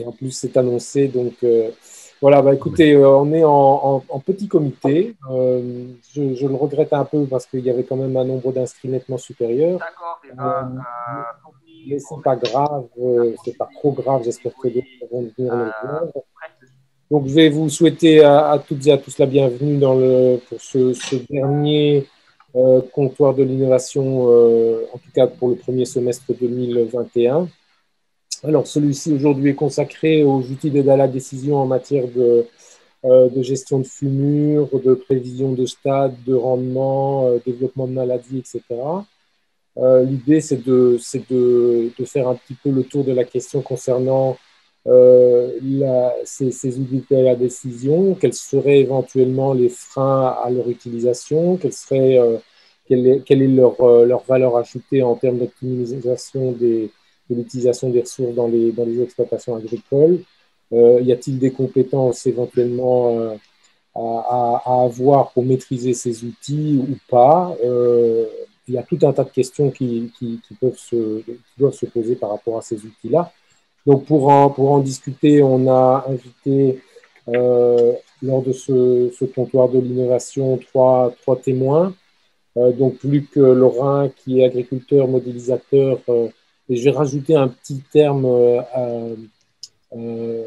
Et en plus, c'est annoncé. Donc, voilà, bah, écoutez, on est en petit comité. Je le regrette un peu parce qu'il y avait quand même un nombre d'inscrits nettement supérieur. D'accord, Euh, déjà, fourni mais au c'est pas maître grave, c'est pas trop grave. J'espère que d'autres oui, vont venir nous rejoindre. presque. Donc, je vais vous souhaiter à toutes et à tous la bienvenue pour ce dernier comptoir de l'innovation, en tout cas pour le premier semestre 2021. Alors, celui-ci aujourd'hui est consacré aux outils d'aide à la décision en matière de gestion de fumure, de prévision de stade, de rendement, développement de maladies, etc. L'idée, c'est de faire un petit peu le tour de la question concernant ces outils à la décision, quels seraient éventuellement les freins à leur utilisation, quelle est leur valeur ajoutée en termes d'optimisation de l'utilisation des ressources dans les exploitations agricoles. Y a-t-il des compétences éventuellement à avoir pour maîtriser ces outils ou pas? Il y a tout un tas de questions qui doivent se poser par rapport à ces outils-là. Donc, pour en discuter, on a invité lors de ce comptoir de l'innovation trois témoins. Donc, Luc Lorrain, qui est agriculteur, modélisateur, et je vais rajouter un petit terme euh,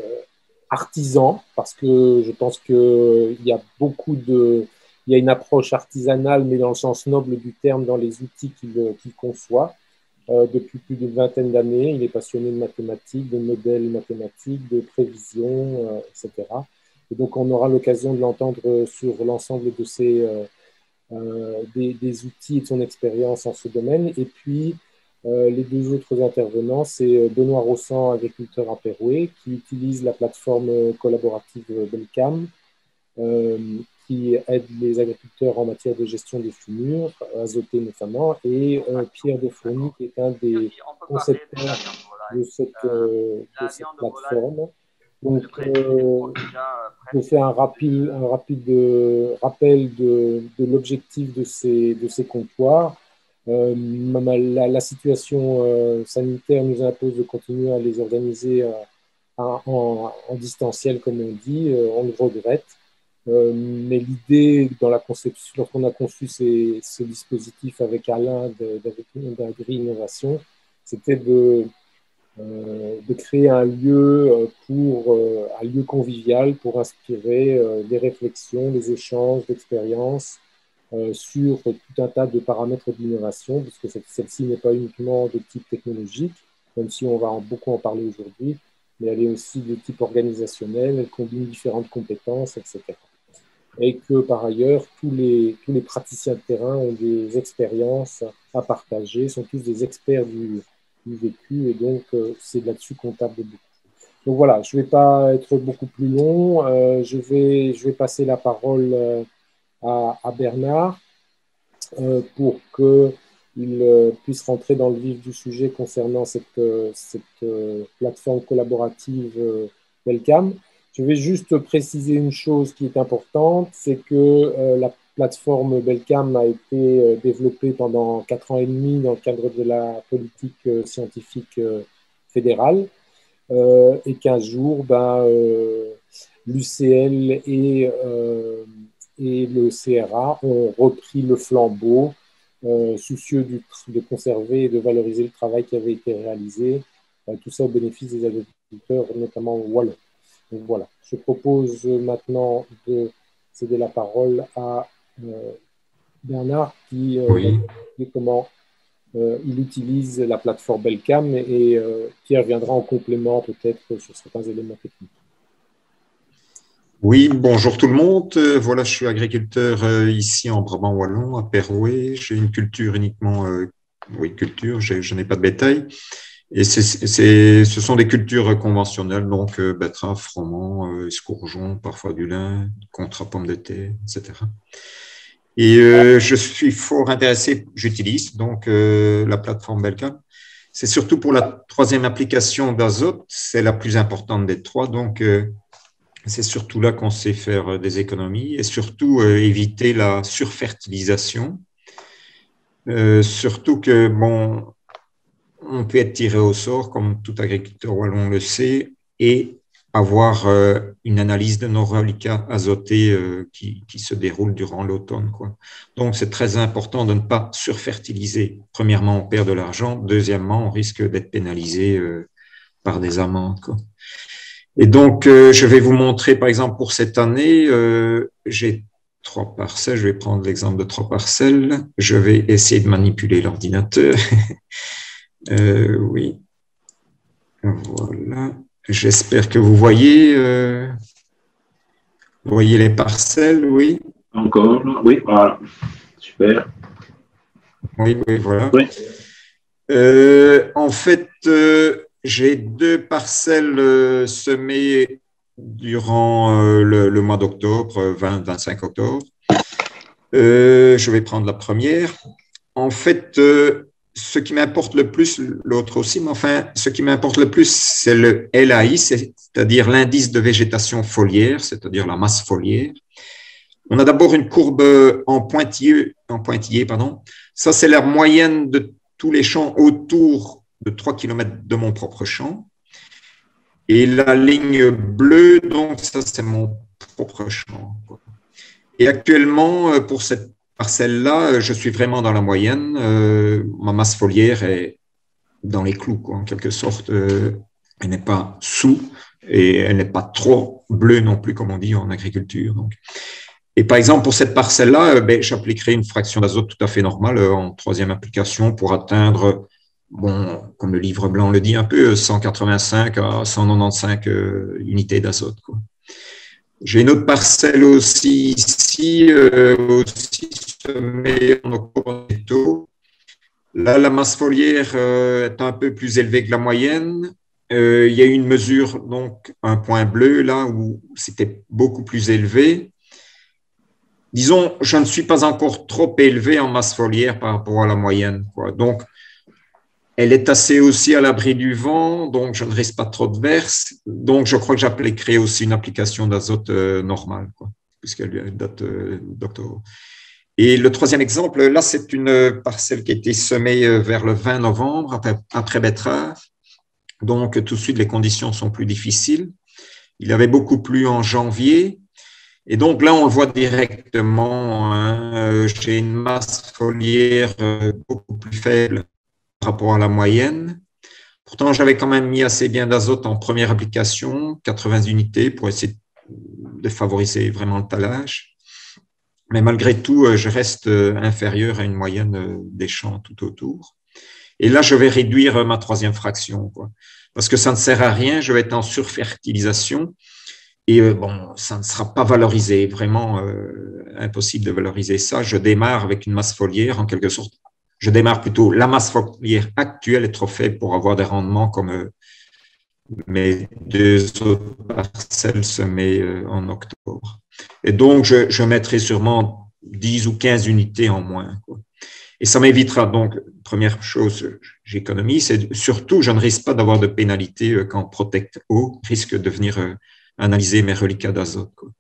artisan, parce que je pense qu'il y a il y a une approche artisanale, mais dans le sens noble du terme, dans les outils qu'il conçoit. Depuis plus d'une vingtaine d'années, il est passionné de mathématiques, de modèles mathématiques, de prévisions, etc. Et donc, on aura l'occasion de l'entendre sur l'ensemble des outils et de son expérience en ce domaine. Et puis, les deux autres intervenants, c'est Benoît Rossan, agriculteur à Péroué, qui utilise la plateforme collaborative Belcam, euh, qui aide les agriculteurs en matière de gestion des fumures, azotées notamment, et Pierre Defourny, D'accord. qui est un Et des aussi, on peut parler de la concepteurs viande de volaille. de La cette viande de volaille, plateforme. Donc, le principe est proche déjà je presque fais de... un rapide rappel de l'objectif de ces comptoirs. La situation sanitaire nous impose de continuer à les organiser en distanciel, comme on dit. On le regrette. Mais l'idée, dans la conception, lorsqu'on a conçu ce dispositif avec Alain d'Agri Innovation, c'était de créer un lieu un lieu convivial pour inspirer des réflexions, des échanges d'expériences sur tout un tas de paramètres d'innovation, puisque celle-ci n'est pas uniquement de type technologique, même si on va beaucoup en parler aujourd'hui, mais elle est aussi de type organisationnel, elle combine différentes compétences, etc. Et que par ailleurs, tous les praticiens de terrain ont des expériences à partager, sont tous des experts du vécu, et donc c'est là-dessus qu'on table beaucoup. Donc voilà, je ne vais pas être beaucoup plus long, je vais passer la parole à Bernard pour qu'il puisse rentrer dans le vif du sujet concernant cette plateforme collaborative Welcome. Je vais juste préciser une chose qui est importante, c'est que la plateforme Belcam a été développée pendant 4 ans et demi dans le cadre de la politique scientifique fédérale et qu'un jour, l'UCL et le CRA ont repris le flambeau, soucieux de conserver et de valoriser le travail qui avait été réalisé, tout ça au bénéfice des agriculteurs, notamment wallons. Donc voilà, je propose maintenant de céder la parole à Bernard qui va Oui, expliquer comment il utilise la plateforme Belcam et Pierre viendra en complément peut-être sur certains éléments techniques. oui, bonjour tout le monde. Voilà, je suis agriculteur ici en Brabant wallon, à Perouet. J'ai une culture uniquement, oui, culture. Je n'ai pas de bétail. Et ce sont des cultures conventionnelles, donc betterave, froment, escourgeon, parfois du lin, contre pomme de terre, etc. Et je suis fort intéressé. J'utilise donc la plateforme Belcam. C'est surtout pour la troisième application d'azote. C'est la plus importante des trois, donc. C'est surtout là qu'on sait faire des économies et surtout éviter la surfertilisation. Surtout que, bon, on peut être tiré au sort, comme tout agriculteur wallon le sait. et avoir une analyse de nos reliquats azotés qui se déroule durant l'automne, quoi. Donc, c'est très important de ne pas surfertiliser. Premièrement, on perd de l'argent. Deuxièmement, on risque d'être pénalisé par des amendes, quoi. Et donc, je vais vous montrer, par exemple, pour cette année, j'ai 3 parcelles. Je vais prendre l'exemple de 3 parcelles. Je vais essayer de manipuler l'ordinateur. Oui. Voilà. J'espère que vous voyez les parcelles, oui. Encore, oui, voilà. Super. Oui, voilà. Oui. En fait, j'ai 2 parcelles semées durant le mois d'octobre, 20-25 octobre. Je vais prendre la première. En fait, ce qui m'importe le plus, l'autre aussi, mais enfin, ce qui m'importe le plus, c'est le LAI, c'est-à-dire l'indice de végétation foliaire, c'est-à-dire la masse foliaire. On a d'abord une courbe en pointillé, pardon. Ça, c'est la moyenne de tous les champs autour de 3 km de mon propre champ. Et la ligne bleue, donc ça, c'est mon propre champ, quoi. Et actuellement, pour cette parcelle-là, je suis vraiment dans la moyenne. Ma masse foliaire est dans les clous, quoi, en quelque sorte. Elle n'est pas sous et elle n'est pas trop bleue non plus, comme on dit en agriculture. Donc. Et par exemple, pour cette parcelle-là, j'appliquerai une fraction d'azote tout à fait normale en 3e application pour atteindre, bon, comme le livre blanc le dit un peu, 185 à 195 unités d'azote, quoi. J'ai une autre parcelle aussi ici, aussi semée en octobre. Là, la masse foliaire est un peu plus élevée que la moyenne. Il y a eu une mesure, donc un point bleu là où c'était beaucoup plus élevé. Disons, je ne suis pas encore trop élevé en masse foliaire par rapport à la moyenne, quoi. Donc, elle est assez aussi à l'abri du vent, donc je ne risque pas trop de verse. Donc, je crois que j'appliquerai aussi une application d'azote normale, quoi, puisqu'elle date d'octobre. Et le 3e exemple, là, c'est une parcelle qui a été semée vers le 20 novembre, après betterave. Donc, tout de suite, les conditions sont plus difficiles. Il avait beaucoup plu en janvier. Et donc, là, on le voit directement, hein, j'ai une masse foliaire beaucoup plus faible par rapport à la moyenne. Pourtant, j'avais quand même mis assez bien d'azote en première application, 80 unités, pour essayer de favoriser vraiment le talage. Mais malgré tout, je reste inférieur à une moyenne des champs tout autour. Et là, je vais réduire ma 3e fraction, quoi, parce que ça ne sert à rien, je vais être en surfertilisation et bon, ça ne sera pas valorisé, vraiment impossible de valoriser ça. Je démarre avec une masse foliaire, en quelque sorte. Je démarre plutôt, la masse foliaire actuelle est trop faible pour avoir des rendements comme mes 2 autres parcelles semées en octobre. Et donc, je mettrai sûrement 10 ou 15 unités en moins, quoi. Et ça m'évitera donc, première chose, j'économise, et surtout, je ne risque pas d'avoir de pénalité quand Protect Eau risque de venir analyser mes reliquats d'azote, quoi.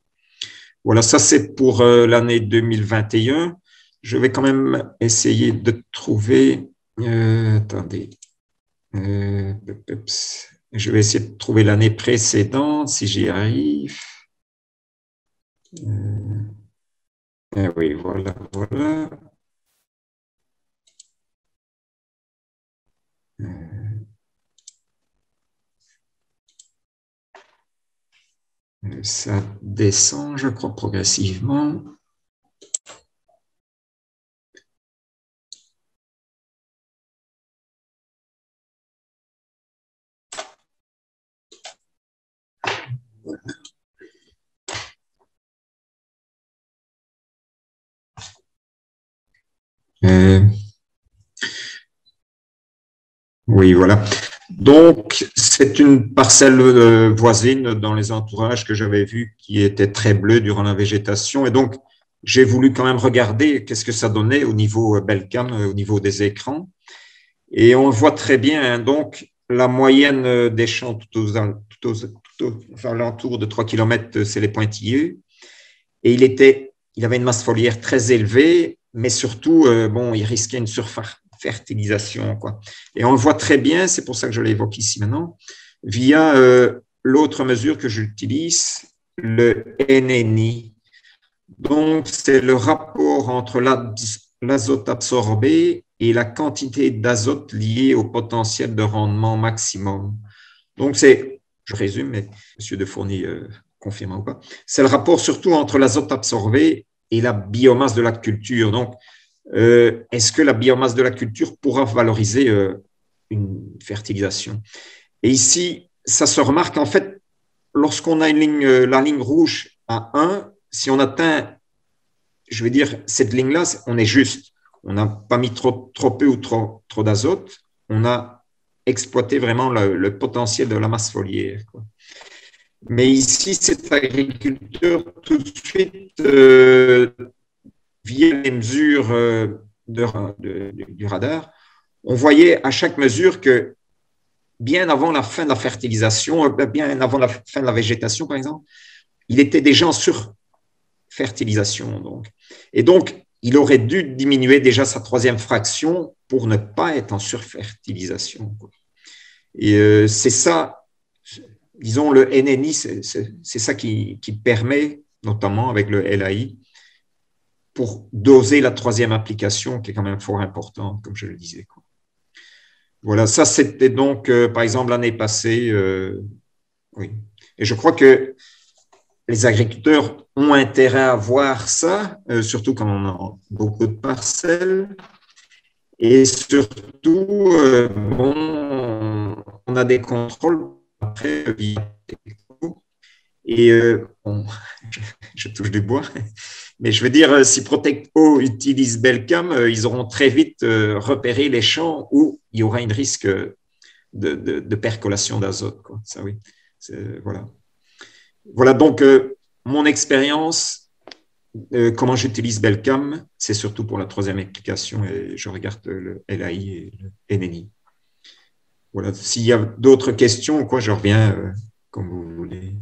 Voilà, ça c'est pour l'année 2021. Je vais quand même essayer de trouver, attendez, je vais essayer de trouver l'année précédente, si j'y arrive. Oui, voilà. Ça descend, je crois, progressivement. Voilà. Oui, voilà. Donc, c'est une parcelle voisine dans les entourages que j'avais vue qui était très bleue durant la végétation. Et donc, j'ai voulu quand même regarder qu'est-ce que ça donnait au niveau Belcam, au niveau des écrans. Et on le voit très bien, hein. Donc, la moyenne des champs tout aux alentours de 3 km, c'est les pointillés. Et il avait une masse foliaire très élevée, mais surtout, bon, il risquait une surfertilisation, quoi. Et on le voit très bien, c'est pour ça que je l'évoque ici maintenant, via l'autre mesure que j'utilise, le NNI. Donc, c'est le rapport entre l'azote absorbé et la quantité d'azote liée au potentiel de rendement maximum. Donc, je résume, mais M. Defourny confirme ou pas, c'est le rapport surtout entre l'azote absorbé et la biomasse de la culture. Donc, est-ce que la biomasse de la culture pourra valoriser une fertilisation? Et ici, ça se remarque en fait, lorsqu'on a la ligne rouge à 1, si on atteint, je vais dire, cette ligne-là, on est juste. On n'a pas mis trop peu ou trop d'azote. On a exploité vraiment le potentiel de la masse foliaire, quoi. Mais ici, cet agriculteur, tout de suite, via les mesures du radar, on voyait à chaque mesure que bien avant la fin de la fertilisation, bien avant la fin de la végétation, par exemple, il était déjà en surfertilisation. Donc. Et donc, il aurait dû diminuer déjà sa troisième fraction pour ne pas être en surfertilisation, quoi. Et c'est ça, disons, le NNI, c'est ça qui permet, notamment avec le LAI, pour doser la troisième application, qui est quand même fort importante, comme je le disais, quoi. Voilà, ça c'était donc, par exemple, l'année passée. Oui. Et je crois que les agriculteurs ont intérêt à voir ça, surtout quand on a beaucoup de parcelles. Et surtout, bon, on a des contrôles après et bon, je touche du bois, mais je veux dire, si Protecto utilise Belcam, ils auront très vite repéré les champs où il y aura un risque de percolation d'azote, quoi. Ça, oui. Voilà. Voilà donc mon expérience. Comment j'utilise Belcam, c'est surtout pour la troisième application et je regarde le LAI et le NNI. Voilà. S'il y a d'autres questions, quoi, je reviens comme vous voulez.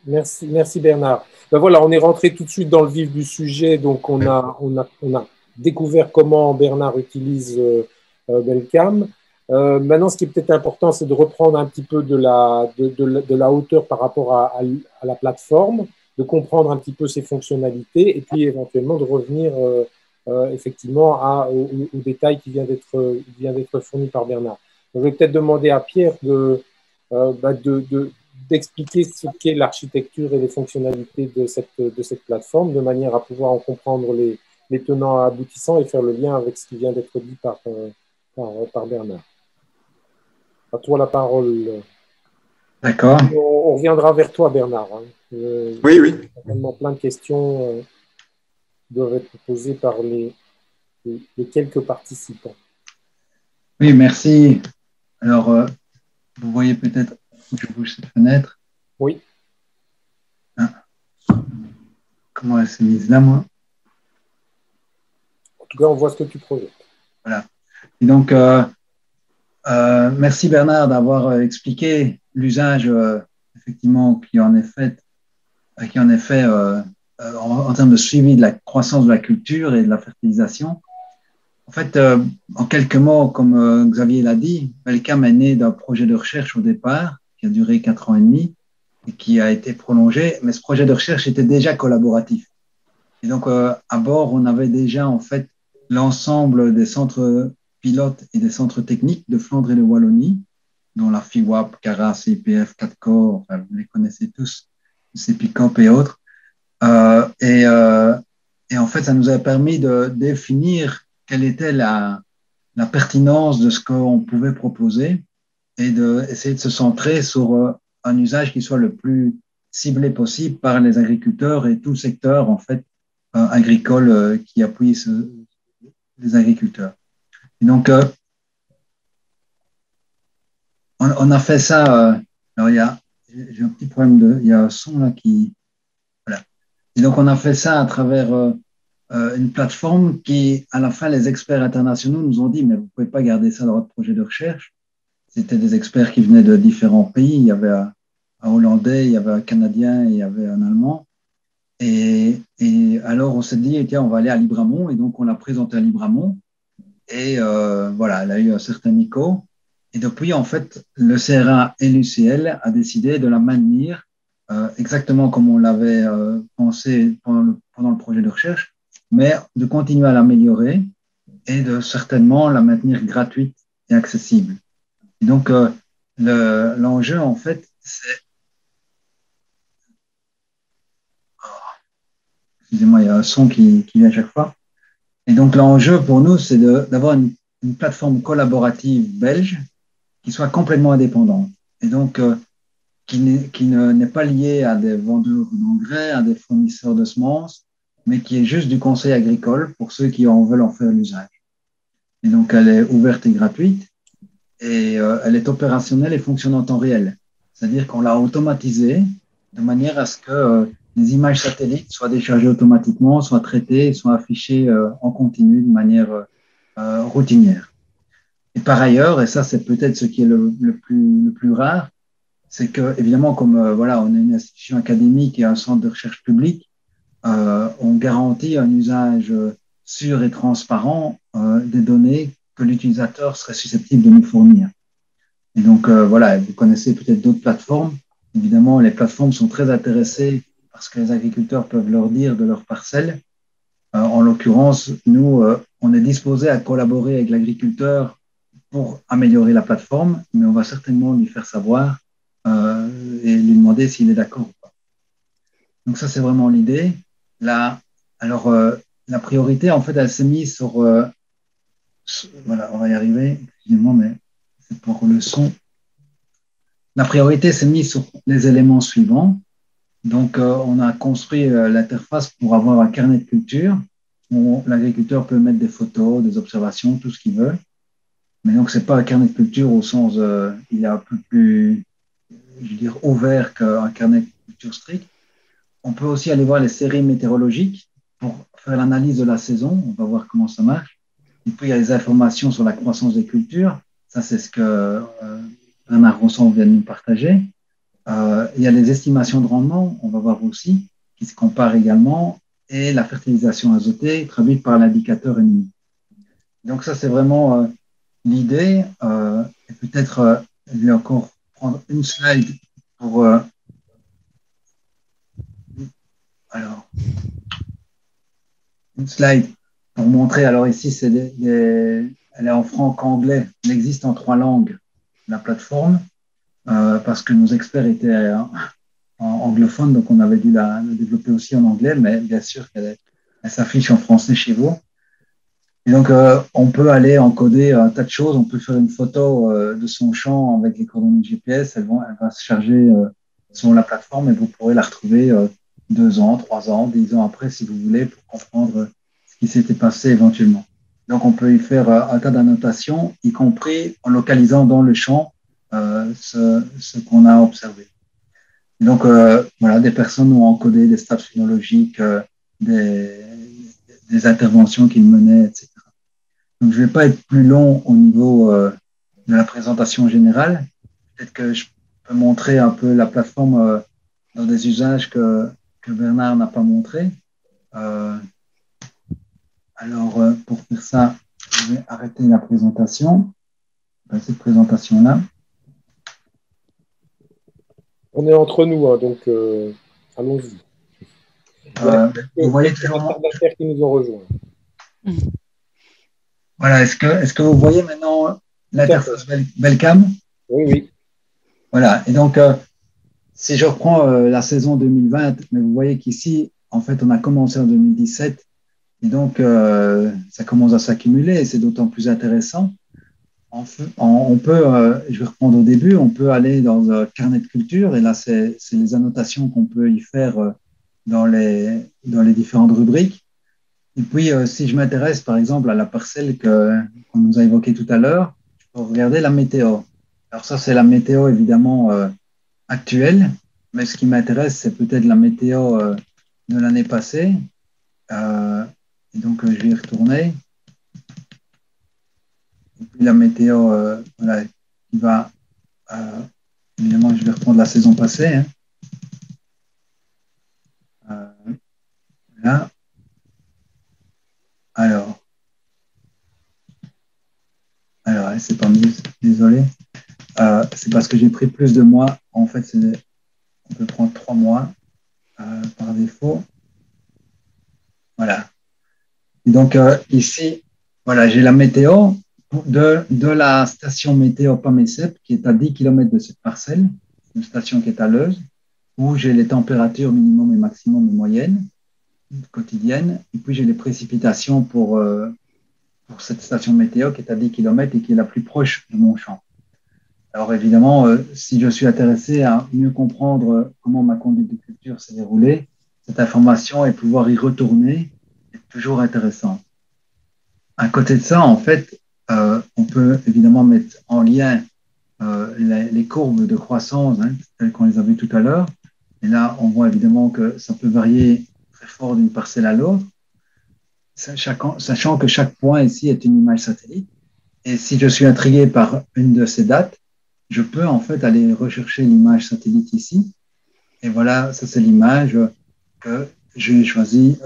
Merci Bernard. Ben voilà, on est rentré tout de suite dans le vif du sujet. Donc, on a découvert comment Bernard utilise Belcam. Maintenant, ce qui est peut-être important, c'est de reprendre un petit peu de la hauteur par rapport à la plateforme, de comprendre un petit peu ses fonctionnalités et puis éventuellement de revenir effectivement aux détails qui vient d'être fourni par Bernard. Je vais peut-être demander à Pierre d'expliquer ce qu'est l'architecture et les fonctionnalités de cette plateforme, de manière à pouvoir en comprendre les tenants aboutissants et faire le lien avec ce qui vient d'être dit par Bernard. À toi la parole. D'accord. On reviendra vers toi, Bernard. Oui. Certainement plein de questions doivent être posées par les quelques participants. Oui, merci. Alors, vous voyez peut-être où je bouge cette fenêtre. Oui. Ah. Comment elle s'est mise là, moi? En tout cas, on voit ce que tu projettes. Voilà. Et donc, merci Bernard d'avoir expliqué l'usage effectivement qui en est fait en termes de suivi de la croissance de la culture et de la fertilisation. En fait, en quelques mots, comme Xavier l'a dit, Belcam est né d'un projet de recherche au départ qui a duré 4 ans et demi et qui a été prolongé, mais ce projet de recherche était déjà collaboratif. Et donc, à bord, on avait déjà en fait l'ensemble des centres pilotes et des centres techniques de Flandre et de Wallonie, dont la FIWAP, CARA, CIPF, 4Corps, enfin, vous les connaissez tous, CEPICOP et autres. Et en fait, ça nous a permis de définir quelle était la pertinence de ce qu'on pouvait proposer et d'essayer de se centrer sur un usage qui soit le plus ciblé possible par les agriculteurs et tout le secteur en fait agricole qui appuie les agriculteurs. Et donc, on a fait ça. Alors, j'ai un petit problème il y a un son là qui, voilà. Et donc, on a fait ça à travers une plateforme qui, à la fin, les experts internationaux nous ont dit, mais vous ne pouvez pas garder ça dans votre projet de recherche. C'était des experts qui venaient de différents pays. Il y avait un Hollandais, il y avait un Canadien, il y avait un Allemand. Et alors, on s'est dit, tiens, on va aller à Libramont. Et donc, on l'a présenté à Libramont. Et voilà, elle a eu un certain écho. Et depuis, en fait, le CRA et l'UCL a décidé de la maintenir exactement comme on l'avait pensé pendant le projet de recherche, mais de continuer à l'améliorer et de certainement la maintenir gratuite et accessible. Et donc, l'enjeu, en fait, c'est... Excusez-moi, il y a un son qui vient à chaque fois. Et donc, l'enjeu pour nous, c'est d'avoir une plateforme collaborative belge qui soit complètement indépendante. Et donc, qui n'est pas liée à des vendeurs d'engrais, à des fournisseurs de semences, mais qui est juste du conseil agricole pour ceux qui en veulent en faire l'usage. Et donc, elle est ouverte et gratuite et elle est opérationnelle et fonctionne en temps réel. C'est-à-dire qu'on l'a automatisée de manière à ce que les images satellites soient déchargées automatiquement, soient traitées, soient affichées en continu de manière routinière. Et par ailleurs, et ça c'est peut-être ce qui est le plus rare, c'est que évidemment comme voilà, on est une institution académique et un centre de recherche public, on garantit un usage sûr et transparent des données que l'utilisateur serait susceptible de nous fournir. Et donc, voilà, vous connaissez peut-être d'autres plateformes. Évidemment, les plateformes sont très intéressées parce que les agriculteurs peuvent leur dire de leur parcelle. En l'occurrence, nous, on est disposé à collaborer avec l'agriculteur pour améliorer la plateforme, mais on va certainement lui faire savoir et lui demander s'il est d'accord ou pas. Donc ça, c'est vraiment l'idée. Là, alors, la priorité, en fait, elle s'est mise voilà, on va y arriver. Excusez-moi, mais c'est pour le son. La priorité s'est mise sur les éléments suivants. Donc, on a construit l'interface pour avoir un carnet de culture où l'agriculteur peut mettre des photos, des observations, tout ce qu'il veut. Mais donc, ce n'est pas un carnet de culture au sens, il est un peu plus, je veux dire, ouvert qu'un carnet de culture strict. On peut aussi aller voir les séries météorologiques pour faire l'analyse de la saison. On va voir comment ça marche. Et puis, il y a les informations sur la croissance des cultures. Ça, c'est ce que Bernard Rosson vient de nous partager. Il y a les estimations de rendement, on va voir aussi, qui se comparent également, et la fertilisation azotée traduite par l'indicateur ennemi. Donc ça, c'est vraiment l'idée. Et peut-être, je vais encore prendre une slide pour... alors, une slide pour montrer. Alors ici, elle est en franc-anglais. Elle existe en 3 langues, la plateforme, parce que nos experts étaient anglophone, donc on avait dû la développer aussi en anglais, mais bien sûr qu'elle s'affiche en français chez vous. Et donc, on peut aller encoder un tas de choses. On peut faire une photo de son champ avec les coordonnées GPS. Elle va se charger sur la plateforme et vous pourrez la retrouver 2 ans, 3 ans, 10 ans après, si vous voulez, pour comprendre ce qui s'était passé éventuellement. Donc, on peut y faire un tas d'annotations, y compris en localisant dans le champ ce qu'on a observé. Donc, voilà, des personnes ont encodé des stats phénologiques, des interventions qu'ils menaient, etc. Donc, je ne vais pas être plus long au niveau de la présentation générale. Peut-être que je peux montrer un peu la plateforme dans des usages que Bernard n'a pas montré. Alors, pour faire ça, je vais arrêter la présentation, cette présentation-là. On est entre nous, hein, donc allons-y. Vous voyez toujours moi qui nous ont rejoints. Voilà, est-ce que vous voyez maintenant l'interface Belcam? Oui, oui. Voilà, et donc, si je reprends la saison 2020, mais vous voyez qu'ici, en fait, on a commencé en 2017, et donc, ça commence à s'accumuler, et c'est d'autant plus intéressant. On peut, je vais reprendre au début, on peut aller dans un carnet de culture, et là, c'est les annotations qu'on peut y faire dans les différentes rubriques. Et puis, si je m'intéresse, par exemple, à la parcelle qu'on nous a évoquée tout à l'heure, je peux regarder la météo. Alors ça, c'est la météo, évidemment, actuelle, mais ce qui m'intéresse, c'est peut-être la météo de l'année passée. Et donc, je vais y retourner. Et puis, la météo, voilà, qui va... évidemment, je vais reprendre la saison passée. Hein. Là. Alors, c'est pas mieux, désolé. C'est parce que j'ai pris plus de mois. En fait, on peut prendre 3 mois par défaut. Voilà. Et donc, ici, voilà, j'ai la météo de la station météo Pamecep qui est à 10 km de cette parcelle, une station qui est à Leuze, où j'ai les températures minimum et maximum et moyennes quotidiennes. Et puis, j'ai les précipitations pour cette station météo qui est à 10 km et qui est la plus proche de mon champ. Alors, évidemment, si je suis intéressé à mieux comprendre comment ma conduite de culture s'est déroulée, cette information et pouvoir y retourner est toujours intéressant. À côté de ça, en fait, on peut évidemment mettre en lien les courbes de croissance, telles qu'on les a vues tout à l'heure. Et là, on voit évidemment que ça peut varier très fort d'une parcelle à l'autre, sachant que chaque point ici est une image satellite. Et si je suis intrigué par une de ces dates, je peux en fait aller rechercher l'image satellite ici. Et voilà, ça c'est l'image que j'ai choisie,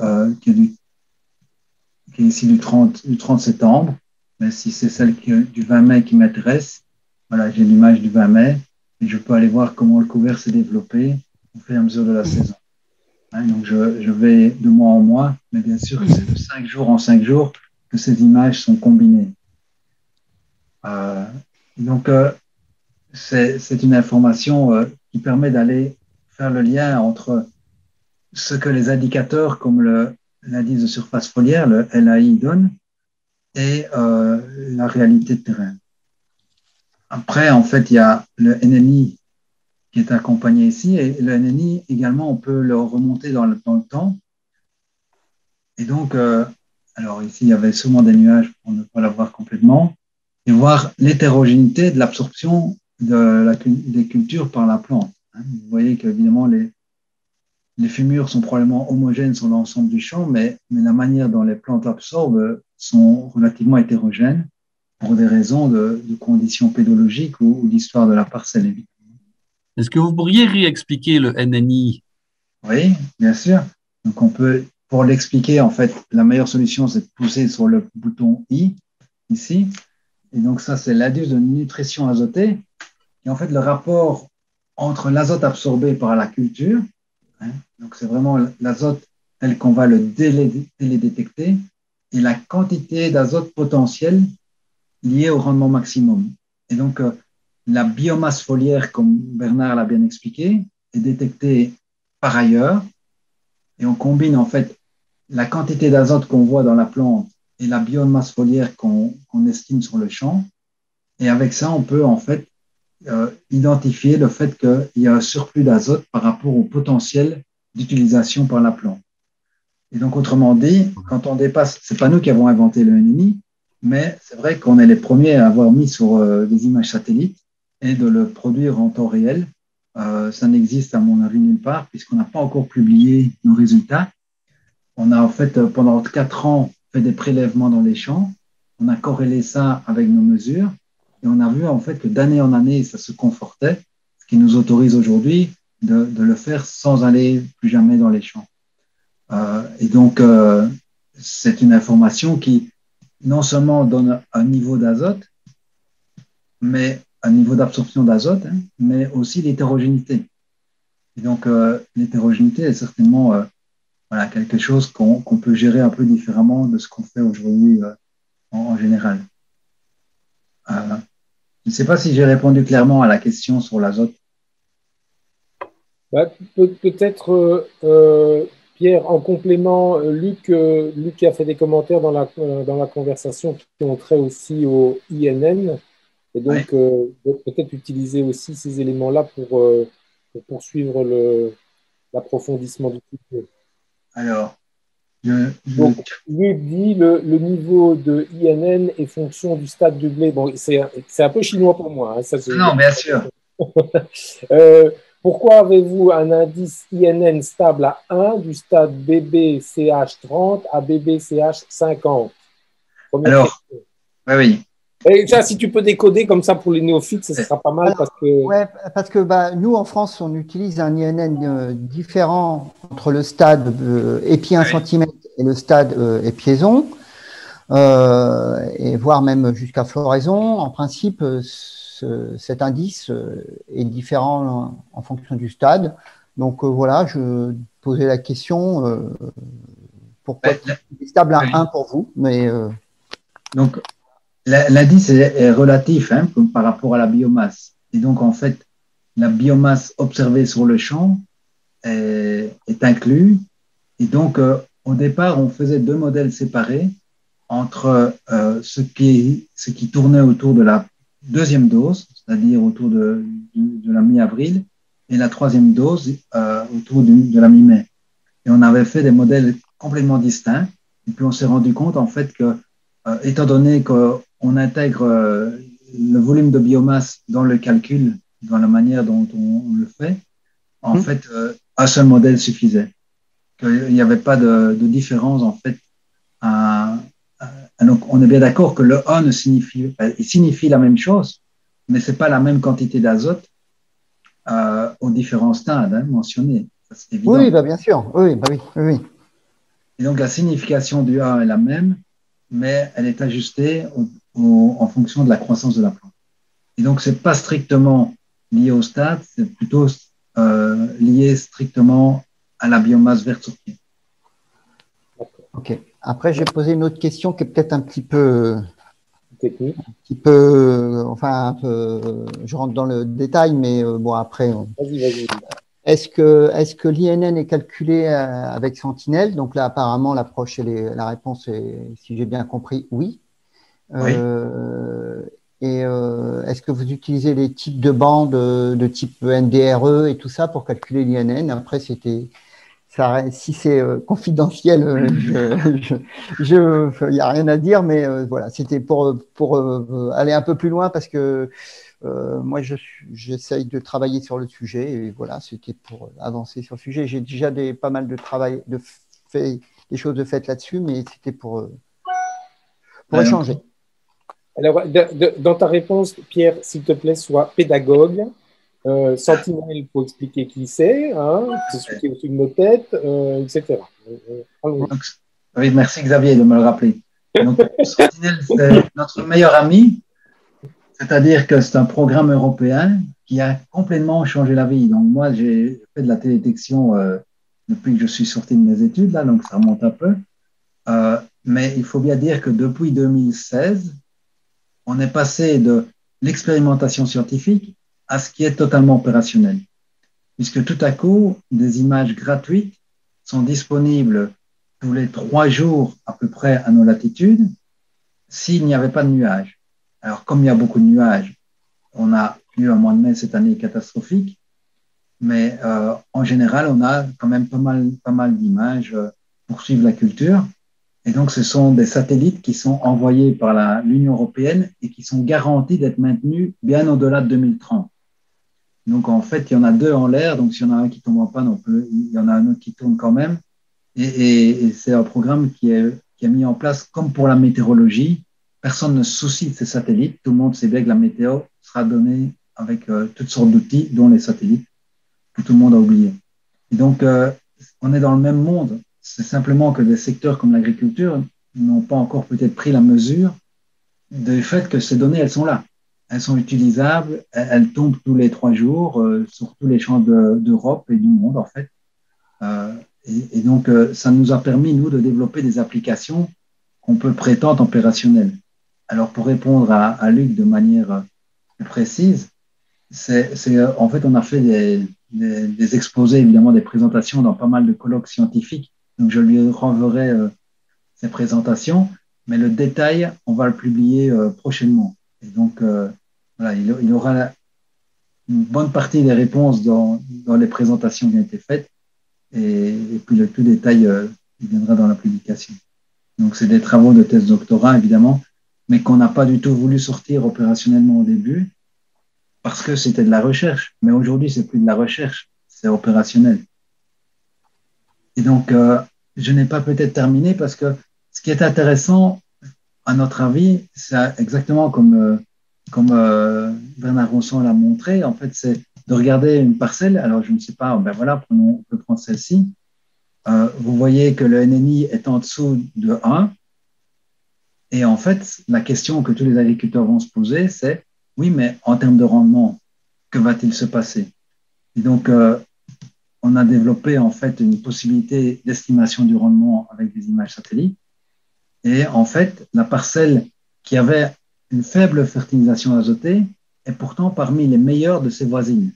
qui est ici du 30 septembre. Mais si c'est celle du 20 mai qui m'intéresse, voilà, j'ai l'image du 20 mai et je peux aller voir comment le couvert s'est développé au fur et à mesure de la saison. Donc je vais de mois en mois, mais bien sûr, c'est de 5 jours en 5 jours que ces images sont combinées. Donc, c'est une information qui permet d'aller faire le lien entre ce que les indicateurs comme l'indice de surface foliaire, le LAI, donnent et la réalité de terrain. Après, en fait, il y a le NNI qui est accompagné ici et le NNI également, on peut le remonter dans le temps. Et donc, alors ici, il y avait sûrement des nuages pour ne pas l'avoir complètement et voir l'hétérogénéité de l'absorption des cultures par la plante. Vous voyez qu'évidemment, les fumures sont probablement homogènes sur l'ensemble du champ, mais la manière dont les plantes absorbent sont relativement hétérogènes pour des raisons de conditions pédologiques ou d'histoire de la parcelle. Est-ce que vous pourriez réexpliquer le NNI? Oui, bien sûr. Donc, pour l'expliquer, en fait, la meilleure solution, c'est de pousser sur le bouton I, ici. Et donc, ça, c'est l'indice de nutrition azotée. Et en fait, le rapport entre l'azote absorbé par la culture, donc c'est vraiment l'azote tel qu'on va le détecter, et la quantité d'azote potentiel liée au rendement maximum. Et donc, la biomasse foliaire, comme Bernard l'a bien expliqué, est détectée par ailleurs, et on combine en fait la quantité d'azote qu'on voit dans la plante et la biomasse foliaire qu'on estime sur le champ. Et avec ça, on peut en fait identifier le fait qu'il y a un surplus d'azote par rapport au potentiel d'utilisation par la plante. Et donc, autrement dit, quand on dépasse, c'est pas nous qui avons inventé le NNI, mais c'est vrai qu'on est les premiers à avoir mis sur des images satellites et de le produire en temps réel. Ça n'existe à mon avis nulle part puisqu'on n'a pas encore publié nos résultats. On a en fait pendant 4 ans fait des prélèvements dans les champs. On a corrélé ça avec nos mesures et on a vu en fait que d'année en année ça se confortait, ce qui nous autorise aujourd'hui de le faire sans aller plus jamais dans les champs. Et donc c'est une information qui non seulement donne un niveau d'azote, mais un niveau d'absorption d'azote, mais aussi l'hétérogénéité. Et donc, l'hétérogénéité est certainement voilà, quelque chose qu'on peut gérer un peu différemment de ce qu'on fait aujourd'hui en général. Je ne sais pas si j'ai répondu clairement à la question sur l'azote. Peut-être, Pierre, en complément, Luc a fait des commentaires dans la conversation qui ont trait aussi au INN. Et donc, peut-être utiliser aussi ces éléments-là pour poursuivre l'approfondissement du sujet. Alors, donc, Luc dit le niveau de INN est fonction du stade du blé. Bon, c'est un peu chinois pour moi. Ça, non, bien sûr. Pourquoi avez-vous un indice INN stable à 1 du stade BBCH30 à BBCH50? Alors, oui. Et ça, si tu peux décoder comme ça pour les néophytes, ce sera pas mal. Alors, parce que nous, en France, on utilise un INN différent entre le stade épi 1 cm et le stade épiaison. et voire même jusqu'à floraison. En principe, cet indice est différent en fonction du stade. Donc voilà, je posais la question pourquoi il est stable à 1 pour vous, mais donc l'indice est relatif hein, par rapport à la biomasse. Et donc en fait, la biomasse observée sur le champ est inclue. Et donc au départ, on faisait 2 modèles séparés entre ce qui tournait autour de la 2e dose, c'est-à-dire autour de la mi-avril, et la 3e dose autour de la mi-mai. Et on avait fait des modèles complètement distincts. Et puis on s'est rendu compte en fait que, étant donné qu'on intègre le volume de biomasse dans le calcul, dans la manière dont on le fait, en fait, un seul modèle suffisait. Qu'il n'y avait pas de différence en fait. Donc on est bien d'accord que le A il signifie la même chose, mais c'est pas la même quantité d'azote aux différents stades hein, mentionnés. C'est évident. oui, bah, bien sûr. Oui, bah, oui, oui, oui. Et donc, la signification du A est la même, mais elle est ajustée en fonction de la croissance de la plante. Et donc, ce n'est pas strictement lié au stade, c'est plutôt lié strictement à la biomasse verte sur pied. Ok. Après, j'ai posé une autre question qui est peut-être un petit peu technique. Enfin, un peu, je rentre dans le détail, mais bon, après. Vas-y. Est-ce que l'INN est calculé avec Sentinelle? Donc là, apparemment, l'approche et la réponse est, si j'ai bien compris, oui. Oui. Et est-ce que vous utilisez les types de bandes de type NDRE et tout ça pour calculer l'INN? Après, si c'est confidentiel, il n'y a rien à dire, mais voilà, c'était pour aller un peu plus loin parce que moi, j'essaye de travailler sur le sujet et voilà, c'était pour avancer sur le sujet. J'ai déjà pas mal de travail, des choses de faites là-dessus, mais c'était pour échanger. Alors, dans ta réponse, Pierre, s'il te plaît, sois pédagogue. Sentinelle, il faut expliquer qui c'est, hein, c'est ce qui est au-dessus de nos têtes, etc. Oui, merci Xavier de me le rappeler. Donc, Sentinelle, c'est notre meilleur ami. C'est-à-dire que c'est un programme européen qui a complètement changé la vie. Donc, moi, j'ai fait de la télédétection depuis que je suis sorti de mes études, là, donc ça remonte un peu. Mais il faut bien dire que depuis 2016, on est passé de l'expérimentation scientifique à ce qui est totalement opérationnel. Puisque tout à coup, des images gratuites sont disponibles tous les 3 jours à peu près à nos latitudes s'il n'y avait pas de nuages. Alors, comme il y a beaucoup de nuages, on a eu un mois de mai cette année catastrophique, mais en général, on a quand même pas mal d'images pour suivre la culture. Et donc, ce sont des satellites qui sont envoyés par l'Union européenne et qui sont garantis d'être maintenus bien au-delà de 2030. Donc, en fait, il y en a 2 en l'air. Donc, s'il y en a un qui tombe en panne, il y en a un autre qui tourne quand même. Et c'est un programme qui est mis en place comme pour la météorologie. Personne ne se soucie de ces satellites. Tout le monde sait bien que la météo sera donnée avec toutes sortes d'outils, dont les satellites, que tout le monde a oublié. Et donc, on est dans le même monde. C'est simplement que des secteurs comme l'agriculture n'ont pas encore peut-être pris la mesure du fait que ces données, elles sont là. Elles sont utilisables, elles tombent tous les 3 jours sur tous les champs d'Europe et du monde, en fait. Et donc, ça nous a permis, nous, de développer des applications qu'on peut prétendre opérationnelles. Alors, pour répondre à Luc de manière plus précise, en fait, on a fait des exposés, évidemment, des présentations dans pas mal de colloques scientifiques. Donc, je lui renverrai ces présentations, mais le détail, on va le publier prochainement. Et donc, voilà, il aura une bonne partie des réponses dans les présentations qui ont été faites, et puis le tout détail il viendra dans la publication. Donc, c'est des travaux de thèse doctorat, évidemment, mais qu'on n'a pas du tout voulu sortir opérationnellement au début, parce que c'était de la recherche. Mais aujourd'hui, c'est plus de la recherche, c'est opérationnel. Et donc, je n'ai pas peut-être terminé parce que ce qui est intéressant, à notre avis, c'est exactement comme Bernard Ronson l'a montré, en fait, c'est de regarder une parcelle. Alors, je ne sais pas, ben voilà, on peut prendre celle-ci. Vous voyez que le NNI est en dessous de 1. Et en fait, la question que tous les agriculteurs vont se poser, c'est oui, mais en termes de rendement, que va-t-il se passer? Et donc, on a développé en fait une possibilité d'estimation du rendement avec des images satellites. Et en fait, la parcelle qui avait une faible fertilisation azotée est pourtant parmi les meilleures de ses voisines.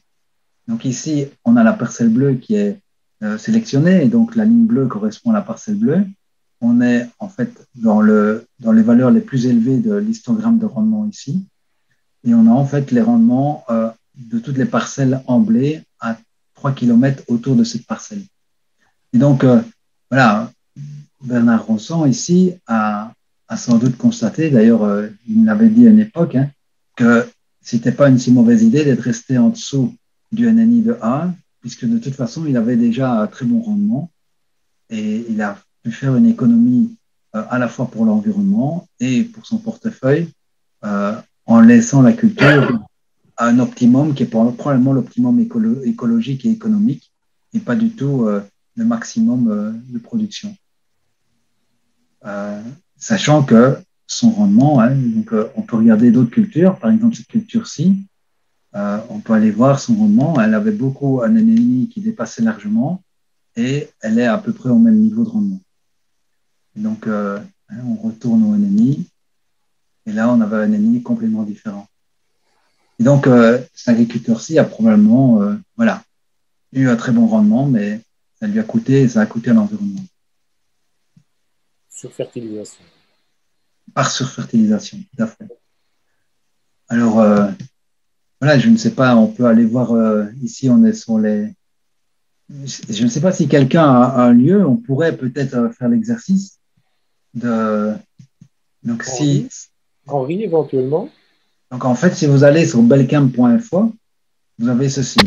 Donc ici, on a la parcelle bleue qui est sélectionnée, et donc la ligne bleue correspond à la parcelle bleue. On est en fait dans les valeurs les plus élevées de l'histogramme de rendement ici. Et on a en fait les rendements de toutes les parcelles en blé à 3 km autour de cette parcelle. Et donc, voilà, Bernard Ronson ici a sans doute constaté, d'ailleurs, il l'avait dit à une époque, hein, que ce n'était pas une si mauvaise idée d'être resté en dessous du NNI de A, puisque de toute façon, il avait déjà un très bon rendement et il a pu faire une économie à la fois pour l'environnement et pour son portefeuille en laissant la culture à un optimum qui est probablement l'optimum écologique et économique et pas du tout le maximum de production. Sachant que son rendement, hein, donc, on peut regarder d'autres cultures, par exemple cette culture-ci, on peut aller voir son rendement, elle avait beaucoup un NNI qui dépassait largement et elle est à peu près au même niveau de rendement. Et donc, on retourne au NNI et là, on avait un NNI complètement différent. Et donc, cet agriculteur-ci a probablement voilà, eu un très bon rendement, mais ça lui a coûté, ça a coûté à l'environnement. Surfertilisation. Par surfertilisation, tout à fait. Alors, voilà, je ne sais pas, on peut aller voir, ici on est sur les... Je ne sais pas si quelqu'un a un lieu, on pourrait peut-être faire l'exercice de... Donc, Henri, éventuellement. Donc, en fait, si vous allez sur belcam.info, vous avez ceci.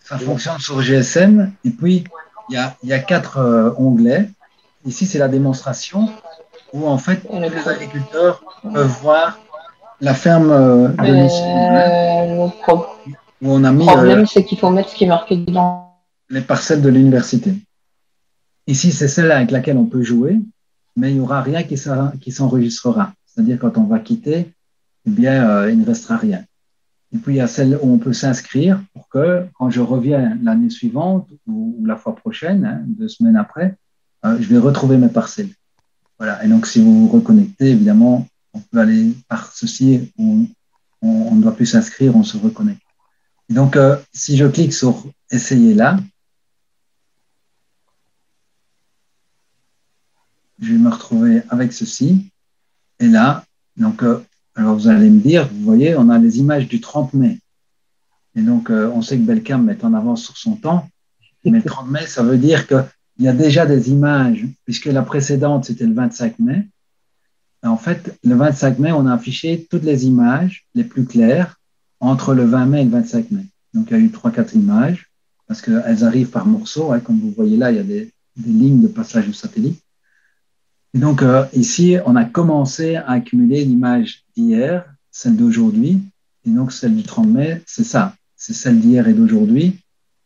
Ça fonctionne sur GSM. Et puis, il y a 4 onglets. Ici, c'est la démonstration où, en fait, tous les agriculteurs peuvent voir la ferme de Le où on a mis problème, c'est qu'il faut mettre ce qui est marqué dedans. les parcelles de l'université. Ici, c'est celle avec laquelle on peut jouer, mais il n'y aura rien qui s'enregistrera. C'est-à-dire, quand on va quitter, eh bien, il ne restera rien. Et puis, il y a celle où on peut s'inscrire pour que, quand je reviens l'année suivante ou la fois prochaine, hein, 2 semaines après, je vais retrouver mes parcelles. Voilà. Et donc, si vous vous reconnectez, évidemment, on peut aller par ceci, on ne doit plus s'inscrire, on se reconnecte. Et donc, si je clique sur « Essayer là », je vais me retrouver avec ceci. Et là, donc, alors vous allez me dire, vous voyez, on a les images du 30 mai. Et donc, on sait que Belcam est en avance sur son temps. Mais le 30 mai, ça veut dire qu'il y a déjà des images, puisque la précédente, c'était le 25 mai. Et en fait, le 25 mai, on a affiché toutes les images les plus claires entre le 20 mai et le 25 mai. Donc, il y a eu 3-4 images, parce qu'elles arrivent par morceaux. Hein, comme vous voyez là, il y a des lignes de passage du satellite. Et donc, ici, on a commencé à accumuler l'image d'hier, celle d'aujourd'hui. Et donc, celle du 30 mai, c'est ça. C'est celle d'hier et d'aujourd'hui,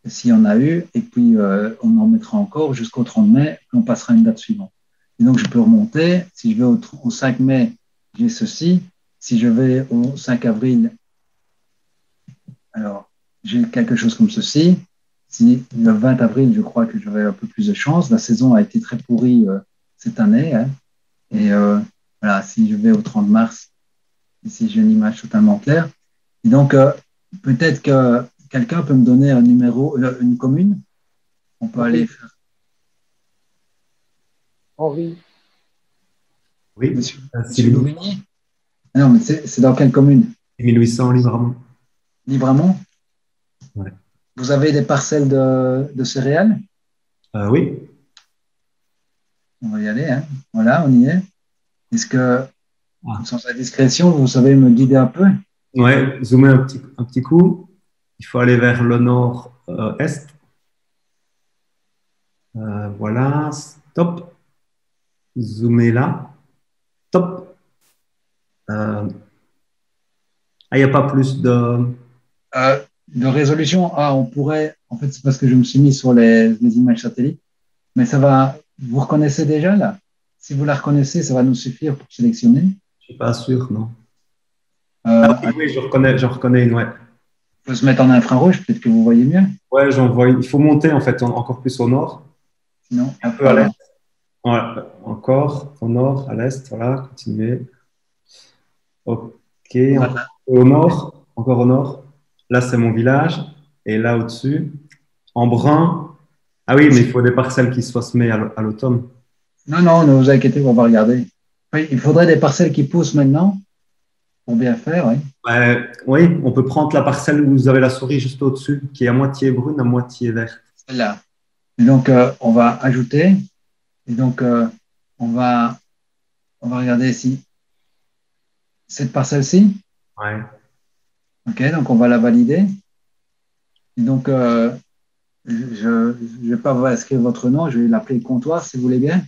s'il y en a eu. Et puis, on en mettra encore jusqu'au 30 mai, puis on passera à une date suivante. Et donc, je peux remonter. Si je vais au 5 mai, j'ai ceci. Si je vais au 5 avril, alors, j'ai quelque chose comme ceci. Si le 20 avril, je crois que j'aurai un peu plus de chance. La saison a été très pourrie cette année. Hein. Et voilà, si je vais au 30 mars, ici j'ai une image totalement claire. Et donc, peut-être que quelqu'un peut me donner un numéro, une commune. On peut aller faire. Henri. Oui, Monsieur c'est Louvigny. Non, mais c'est dans quelle commune? 1800 Libramont. Libramont. Ouais. Vous avez des parcelles de céréales? Oui. On va y aller. Hein. Voilà, on y est. Est-ce que, sans indiscrétion, vous savez me guider un peu? Ouais, zoomer un petit coup. Il faut aller vers le nord-est. Voilà, stop. Zoomer là. Top. Il n'y a pas plus de résolution. On pourrait, en fait, c'est parce que je me suis mis sur les images satellites, mais ça va, vous reconnaissez déjà là? Si vous la reconnaissez, ça va nous suffire pour sélectionner. Je suis pas sûr, non. Euh, Oui, je reconnais une, ouais. On peut se mettre en infrarouge, peut-être que vous voyez mieux. Ouais, j'en vois une. Il faut monter, en fait, encore plus au nord. Sinon, Un peu à l'est. Voilà. Encore au nord, à l'est, voilà, continuez. Ok, Voilà. au nord, encore au nord. Là, c'est mon village. Et là, au-dessus, en brun. Ah oui, mais il faut des parcelles qui soient semées à l'automne. Non, non, ne vous inquiétez pas, on va regarder. Oui, il faudrait des parcelles qui poussent maintenant pour bien faire, oui. Oui, on peut prendre la parcelle où vous avez la souris juste au-dessus, qui est à moitié brune, à moitié verte. Celle-là. Et donc, on va ajouter. Et donc, on va regarder ici. Cette parcelle-ci. Ouais. OK, donc on va la valider. Et donc, je ne vais pas vous inscrire votre nom, je vais l'appeler comptoir, si vous voulez bien.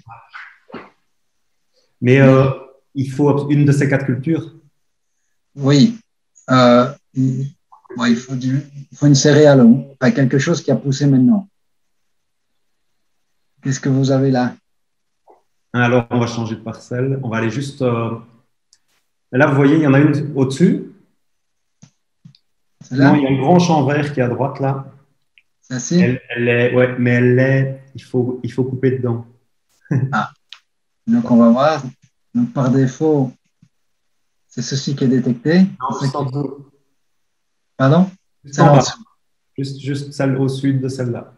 Mais il faut une de ces 4 cultures. Oui. Il faut une céréale, enfin, quelque chose qui a poussé maintenant. Qu'est-ce que vous avez là? Alors, on va changer de parcelle. On va aller juste. Là, vous voyez, il y en a une au-dessus. Non, il y a un grand champ vert qui est à droite là. Celle-ci? Ouais, mais elle est. Il faut couper dedans. Ah. Donc, on va voir. Donc, par défaut, c'est ceci qui est détecté. Non, juste en dessous. Pardon? Juste en bas. Juste celle au sud de celle-là.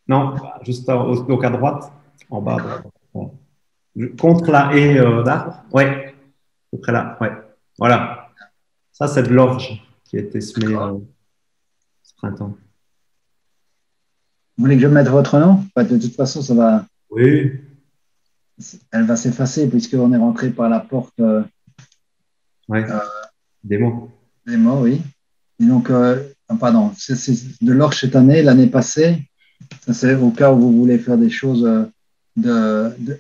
Non, juste donc à droite, en bas. Contre la haie d'arbre. Ouais, à peu près là. Ouais. Voilà. Ça, c'est de l'orge qui a été semée ce printemps. Vous voulez que je mette votre nom? Enfin, de toute façon, ça va. Oui. Elle va s'effacer puisqu'on est rentré par la porte. Ouais. Démo. Démo, oui. Et donc, pardon, c'est de l'orge cette année, l'année passée. Ça, c'est au cas où vous voulez faire des choses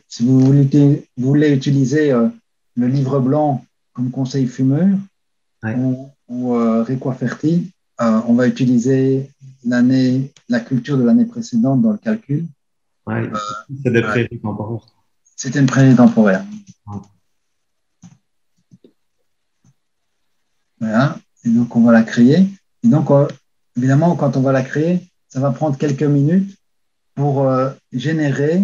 si vous voulez utiliser le livre blanc comme conseil fumeur ou Requaferti, on va utiliser la culture de l'année précédente dans le calcul. Ouais, c'est des prairies temporaires. C'était une prairie temporaire. Ouais. Voilà. Et donc, on va la créer. Et donc, évidemment, quand on va la créer, ça va prendre quelques minutes pour générer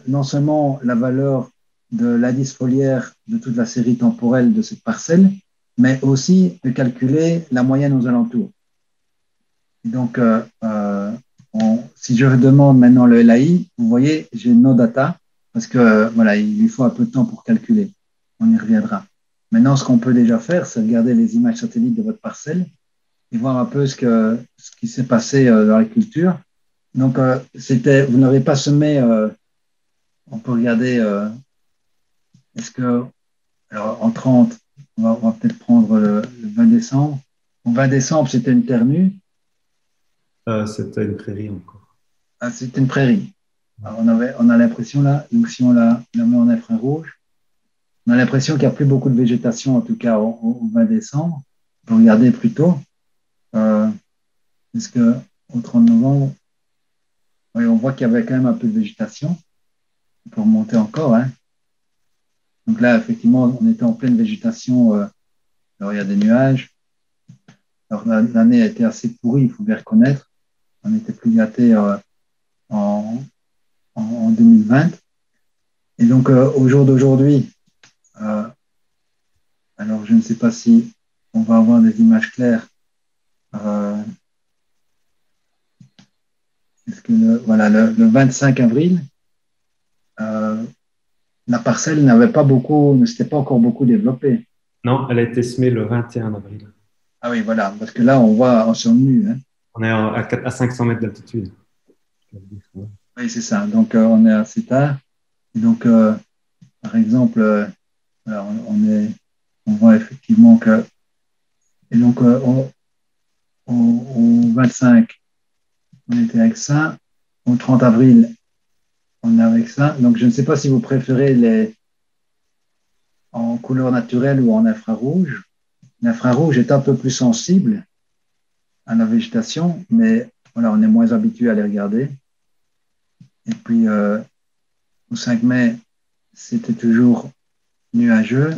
non seulement la valeur de l'indice foliaire de toute la série temporelle de cette parcelle, mais aussi de calculer la moyenne aux alentours. Et donc, si je demande maintenant le LAI, vous voyez, j'ai no data parce que voilà, il lui faut un peu de temps pour calculer. On y reviendra. Maintenant, ce qu'on peut déjà faire, c'est regarder les images satellites de votre parcelle et voir un peu ce qui s'est passé dans la culture. Donc, vous n'aurez pas semé, on peut regarder, est-ce que, alors en 30, on va peut-être prendre le 20 décembre. En 20 décembre, c'était une terre nue. C'était une prairie encore. Ah, c'était une prairie. Alors, on a l'impression là, donc si on la met en infrarouge, on a l'impression qu'il n'y a plus beaucoup de végétation, en tout cas au 20 décembre. On peut regarder plus tôt. Est-ce qu'au 30 novembre, oui, on voit qu'il y avait quand même un peu de végétation. On peut remonter encore. Hein. Donc là, effectivement, on était en pleine végétation. Alors, il y a des nuages. Alors, l'année a été assez pourrie, il faut bien reconnaître. On était plus gâtés en 2020. Et donc, au jour d'aujourd'hui, alors je ne sais pas si on va avoir des images claires. Est-ce que voilà, le 25 avril, la parcelle ne s'était pas encore beaucoup développée. Non, elle a été semée le 21 avril. Ah oui, voilà, parce que là, on voit en sur nu. Hein. On est à 500 mètres d'altitude. Oui, c'est ça. Donc, on est assez tard. Et donc, par exemple, alors on voit effectivement que. Et donc, au 25, on était avec ça. Au 30 avril, on est avec ça. Donc, je ne sais pas si vous préférez en couleur naturelle ou en infrarouge. L'infrarouge est un peu plus sensible à la végétation, mais voilà, on est moins habitué à les regarder. Et puis, au 5 mai, c'était toujours nuageux.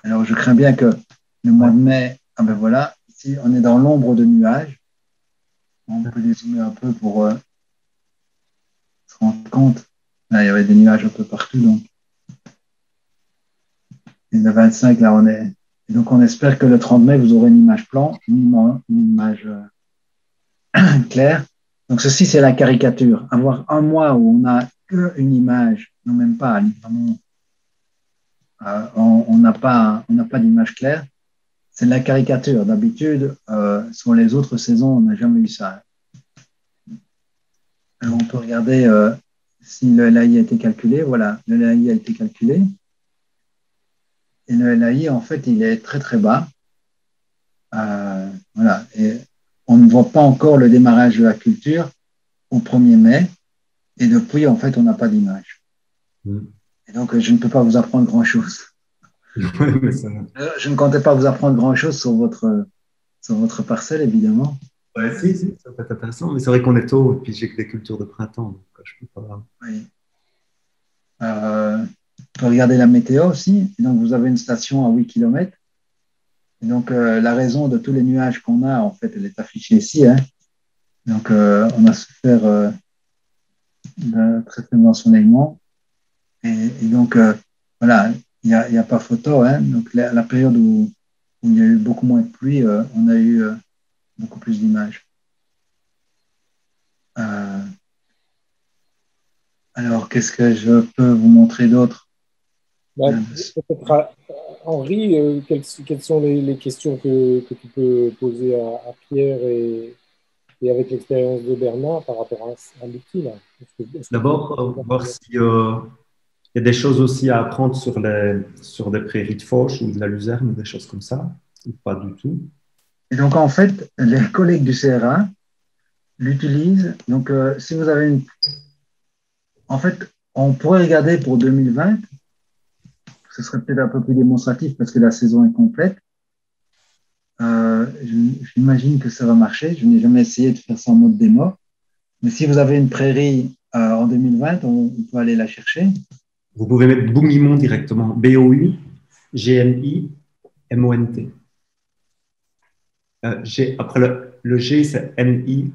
Alors, je crains bien que le mois de mai, ah ben voilà, ici, on est dans l'ombre de nuages. On peut dézoomer un peu pour se rendre compte. Là, il y avait des nuages un peu partout. Donc. Et le 25, là, on est. Et donc, on espère que le 30 mai, vous aurez une image plan, une image claire. Donc, ceci, c'est la caricature. Avoir un mois où on n'a qu'une image, non, même pas, vraiment, on n'a pas d'image claire, c'est de la caricature. D'habitude, sur les autres saisons, on n'a jamais eu ça. Alors, on peut regarder si le LAI a été calculé. Voilà, le LAI a été calculé. Et le LAI, en fait, il est très, très bas. Voilà. Et on ne voit pas encore le démarrage de la culture au 1er mai. Et depuis, en fait, on n'a pas d'image. Et donc, je ne peux pas vous apprendre grand-chose. Je ne comptais pas vous apprendre grand-chose sur votre parcelle, évidemment. Ouais, si, ça peut être intéressant. Mais c'est vrai qu'on est tôt, et puis j'ai que des cultures de printemps. Donc je peux pas. Oui. On peut regarder la météo aussi. Et donc, vous avez une station à 8 km. Et donc, la raison de tous les nuages qu'on a, en fait, elle est affichée ici. Hein. Donc, on a souffert d'un très faible ensoleillement. Et donc, voilà, il n'y a pas photo. Hein. Donc, la période où il y a eu beaucoup moins de pluie, on a eu beaucoup plus d'images. Alors, qu'est-ce que je peux vous montrer d'autre? Peut-être, Henri, quelles sont les questions que tu peux poser à Pierre et avec l'expérience de Bernard par rapport à l'outil là? D'abord, voir s'il y a des choses aussi à apprendre sur des prairies de fauche ou de la luzerne, des choses comme ça, ou pas du tout. Et donc, en fait, les collègues du CRA l'utilisent. Donc, si vous avez En fait, on pourrait regarder pour 2020. Ce serait peut-être un peu plus démonstratif parce que la saison est complète. J'imagine que ça va marcher. Je n'ai jamais essayé de faire ça en mode démo. Mais si vous avez une prairie en 2020, on peut aller la chercher. Vous pouvez mettre Bougimont directement. B-O-U-G-M-I-M-O-N-T. Après le G, c'est N-I.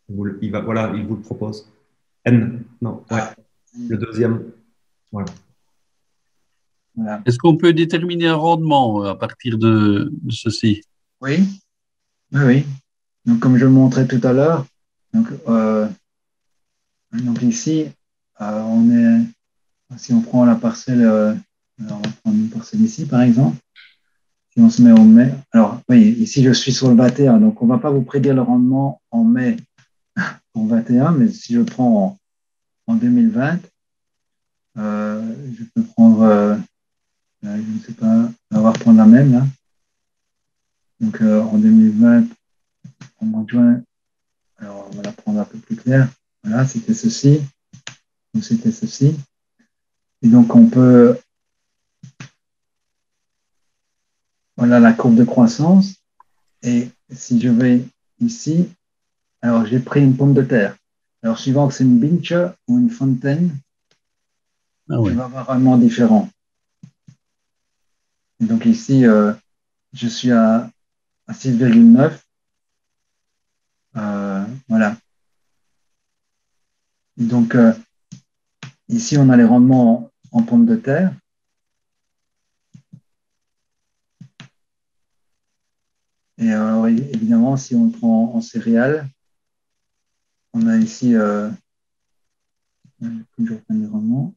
Voilà, il vous le propose. N, non, ouais. Le deuxième. Voilà. Est-ce qu'on peut déterminer un rendement à partir de ceci? Oui. Donc, comme je le montrais tout à l'heure, donc ici, si on prend la parcelle, on va prendre une parcelle ici, par exemple. Si on se met au mai, alors oui, ici je suis sur le 21, donc on ne va pas vous prédire le rendement en mai en 21, mais si je prends en 2020, je peux prendre, je ne sais pas, on va reprendre la même là. Donc en 2020, en mois de juin, alors on va la prendre un peu plus claire. Voilà, c'était ceci, ou c'était ceci. Et donc on peut, voilà la courbe de croissance. Et si je vais ici, alors j'ai pris une pomme de terre. Alors suivant que c'est une binche ou une fontaine, je vais avoir un rendement différent. Et donc ici, je suis à 6,9. Voilà. Et donc ici, on a les rendements en pommes de terre. Et alors, évidemment, si on le prend en céréales, on a ici, je reprends les rendements.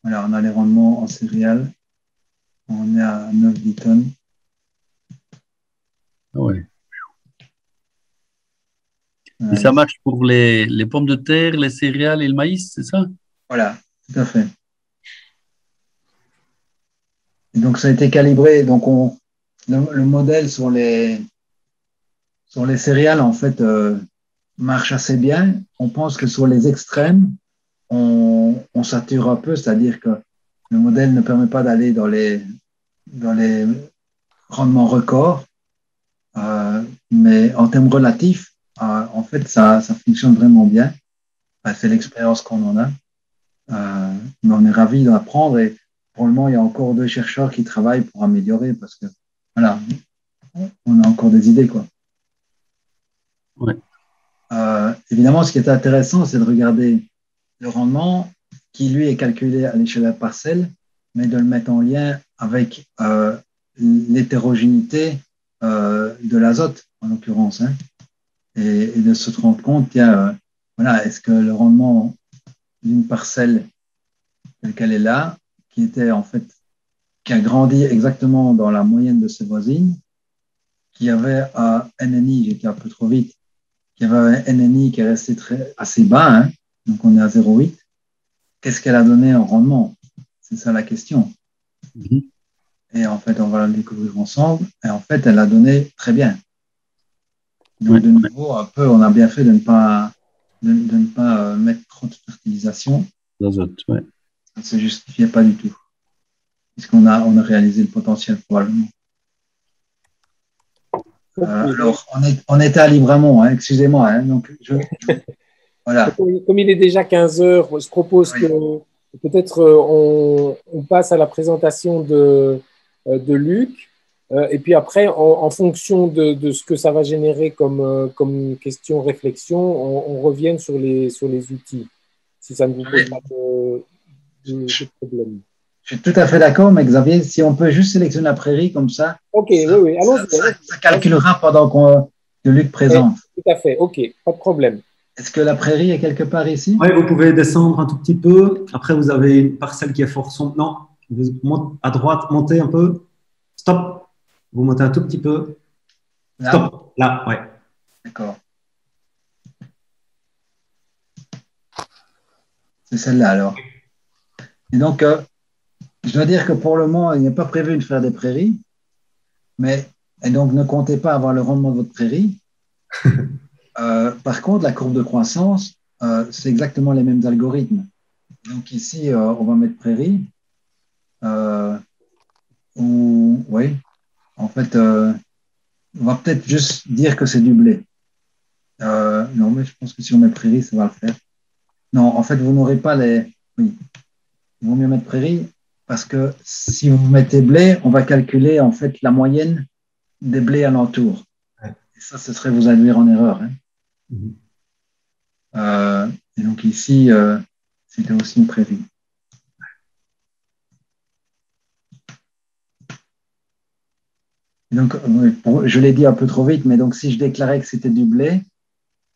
Voilà, on a les rendements en céréales. On est à 9-10 tonnes. Oui. Et ça marche pour les pommes de terre, les céréales et le maïs, c'est ça? Voilà, tout à fait. Et donc, ça a été calibré. Donc, le modèle sur les céréales, en fait, marche assez bien. On pense que sur les extrêmes, on sature un peu, c'est-à-dire que le modèle ne permet pas d'aller dans les rendements records. Mais en termes relatifs, en fait, ça fonctionne vraiment bien. C'est l'expérience qu'on en a. Mais on est ravis d'apprendre et pour le moment, il y a encore 2 chercheurs qui travaillent pour améliorer parce que, voilà, on a encore des idées, quoi. Ouais. Évidemment, ce qui est intéressant, c'est de regarder le rendement qui, lui, est calculé à l'échelle de la parcelle, mais de le mettre en lien avec l'hétérogénéité de l'azote, en l'occurrence, hein, et de se rendre compte qu'il y a, voilà, est-ce que le rendement d'une parcelle telle qu'elle est là, qui était en fait, qui a grandi exactement dans la moyenne de ses voisines, qui avait un NNI, j'étais un peu trop vite, qui avait un NNI qui est resté assez bas, hein, donc on est à 0,8. Qu'est-ce qu'elle a donné en rendement? C'est ça la question. Et en fait, on va le découvrir ensemble. Et en fait, elle a donné très bien. Donc, de nouveau, un peu, on a bien fait de ne pas, mettre trop de fertilisation. D'azote, ouais. Ça ne se justifiait pas du tout. Puisqu'on on a réalisé le potentiel probablement. Alors, on était à Libramont, hein, excusez-moi. Hein, donc, voilà. Comme il est déjà 15 heures, je propose que peut-être on passe à la présentation de Luc. Et puis après, en fonction de ce que ça va générer comme question, réflexion, on revienne sur les outils, si ça ne vous pose pas de problème. Je suis tout à fait d'accord, mais Xavier, si on peut juste sélectionner la prairie comme ça, oui, allons-y. Ça calculera pendant que Luc présente. Oui, tout à fait, ok, pas de problème. Est-ce que la prairie est quelque part ici? Oui, vous pouvez descendre un tout petit peu. Après, vous avez une parcelle qui est fort sombre. Non, vous montez à droite, montez un peu. Stop. Vous montez un tout petit peu. Stop. Là, ouais. D'accord. C'est celle-là alors. Et donc, je dois dire que pour le moment, il n'est pas prévu de faire des prairies. Et donc, ne comptez pas avoir le rendement de votre prairie. Par contre, la courbe de croissance, c'est exactement les mêmes algorithmes. Donc ici, on va mettre prairie. Oui, en fait, on va peut-être juste dire que c'est du blé. Non, mais je pense que si on met prairie, ça va le faire. Non, en fait, vous n'aurez pas les... Oui, il vaut mieux mettre prairie parce que si vous mettez blé, on va calculer en fait la moyenne des blés alentours. Ouais. Et ça, ce serait vous induire en erreur. Hein. Et donc ici, c'était aussi une prairie. Et donc, je l'ai dit un peu trop vite, mais donc si je déclarais que c'était du blé,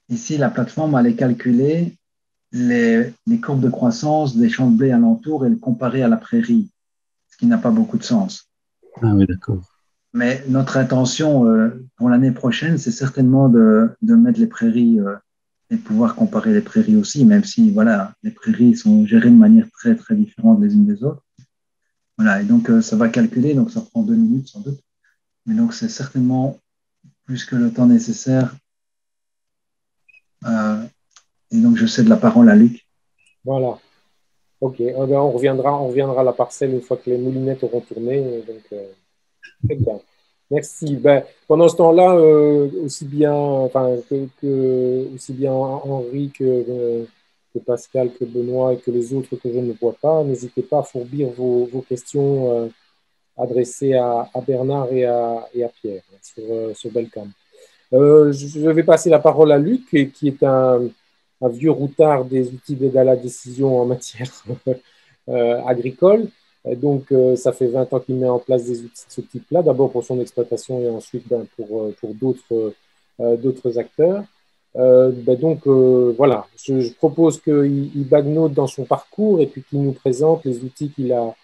ici, la plateforme allait calculer les courbes de croissance des champs de blé alentours et le comparer à la prairie, ce qui n'a pas beaucoup de sens. Ah oui, d'accord. Mais notre intention pour l'année prochaine, c'est certainement de mettre les prairies et de pouvoir comparer les prairies aussi, même si voilà, les prairies sont gérées de manière très, très différente les unes des autres. Voilà, et donc ça va calculer, donc ça prend 2 minutes sans doute. Mais donc c'est certainement plus que le temps nécessaire. Et donc je cède la parole à Luc. Voilà. Ok, on reviendra à la parcelle une fois que les moulinettes auront tourné. Donc, très bien. Merci. Pendant ce temps-là, aussi bien Henri que Pascal, que Benoît et que les autres que je ne vois pas, n'hésitez pas à fourbir vos questions adressées à Bernard et à Pierre sur Belcam. Je vais passer la parole à Luc, qui est un vieux routard des outils d'aide à la décision en matière agricole. Donc, ça fait 20 ans qu'il met en place des outils de ce type-là, d'abord pour son exploitation et ensuite pour d'autres acteurs. Voilà, je propose qu'il bagnote dans son parcours et puis qu'il nous présente les outils qu'il a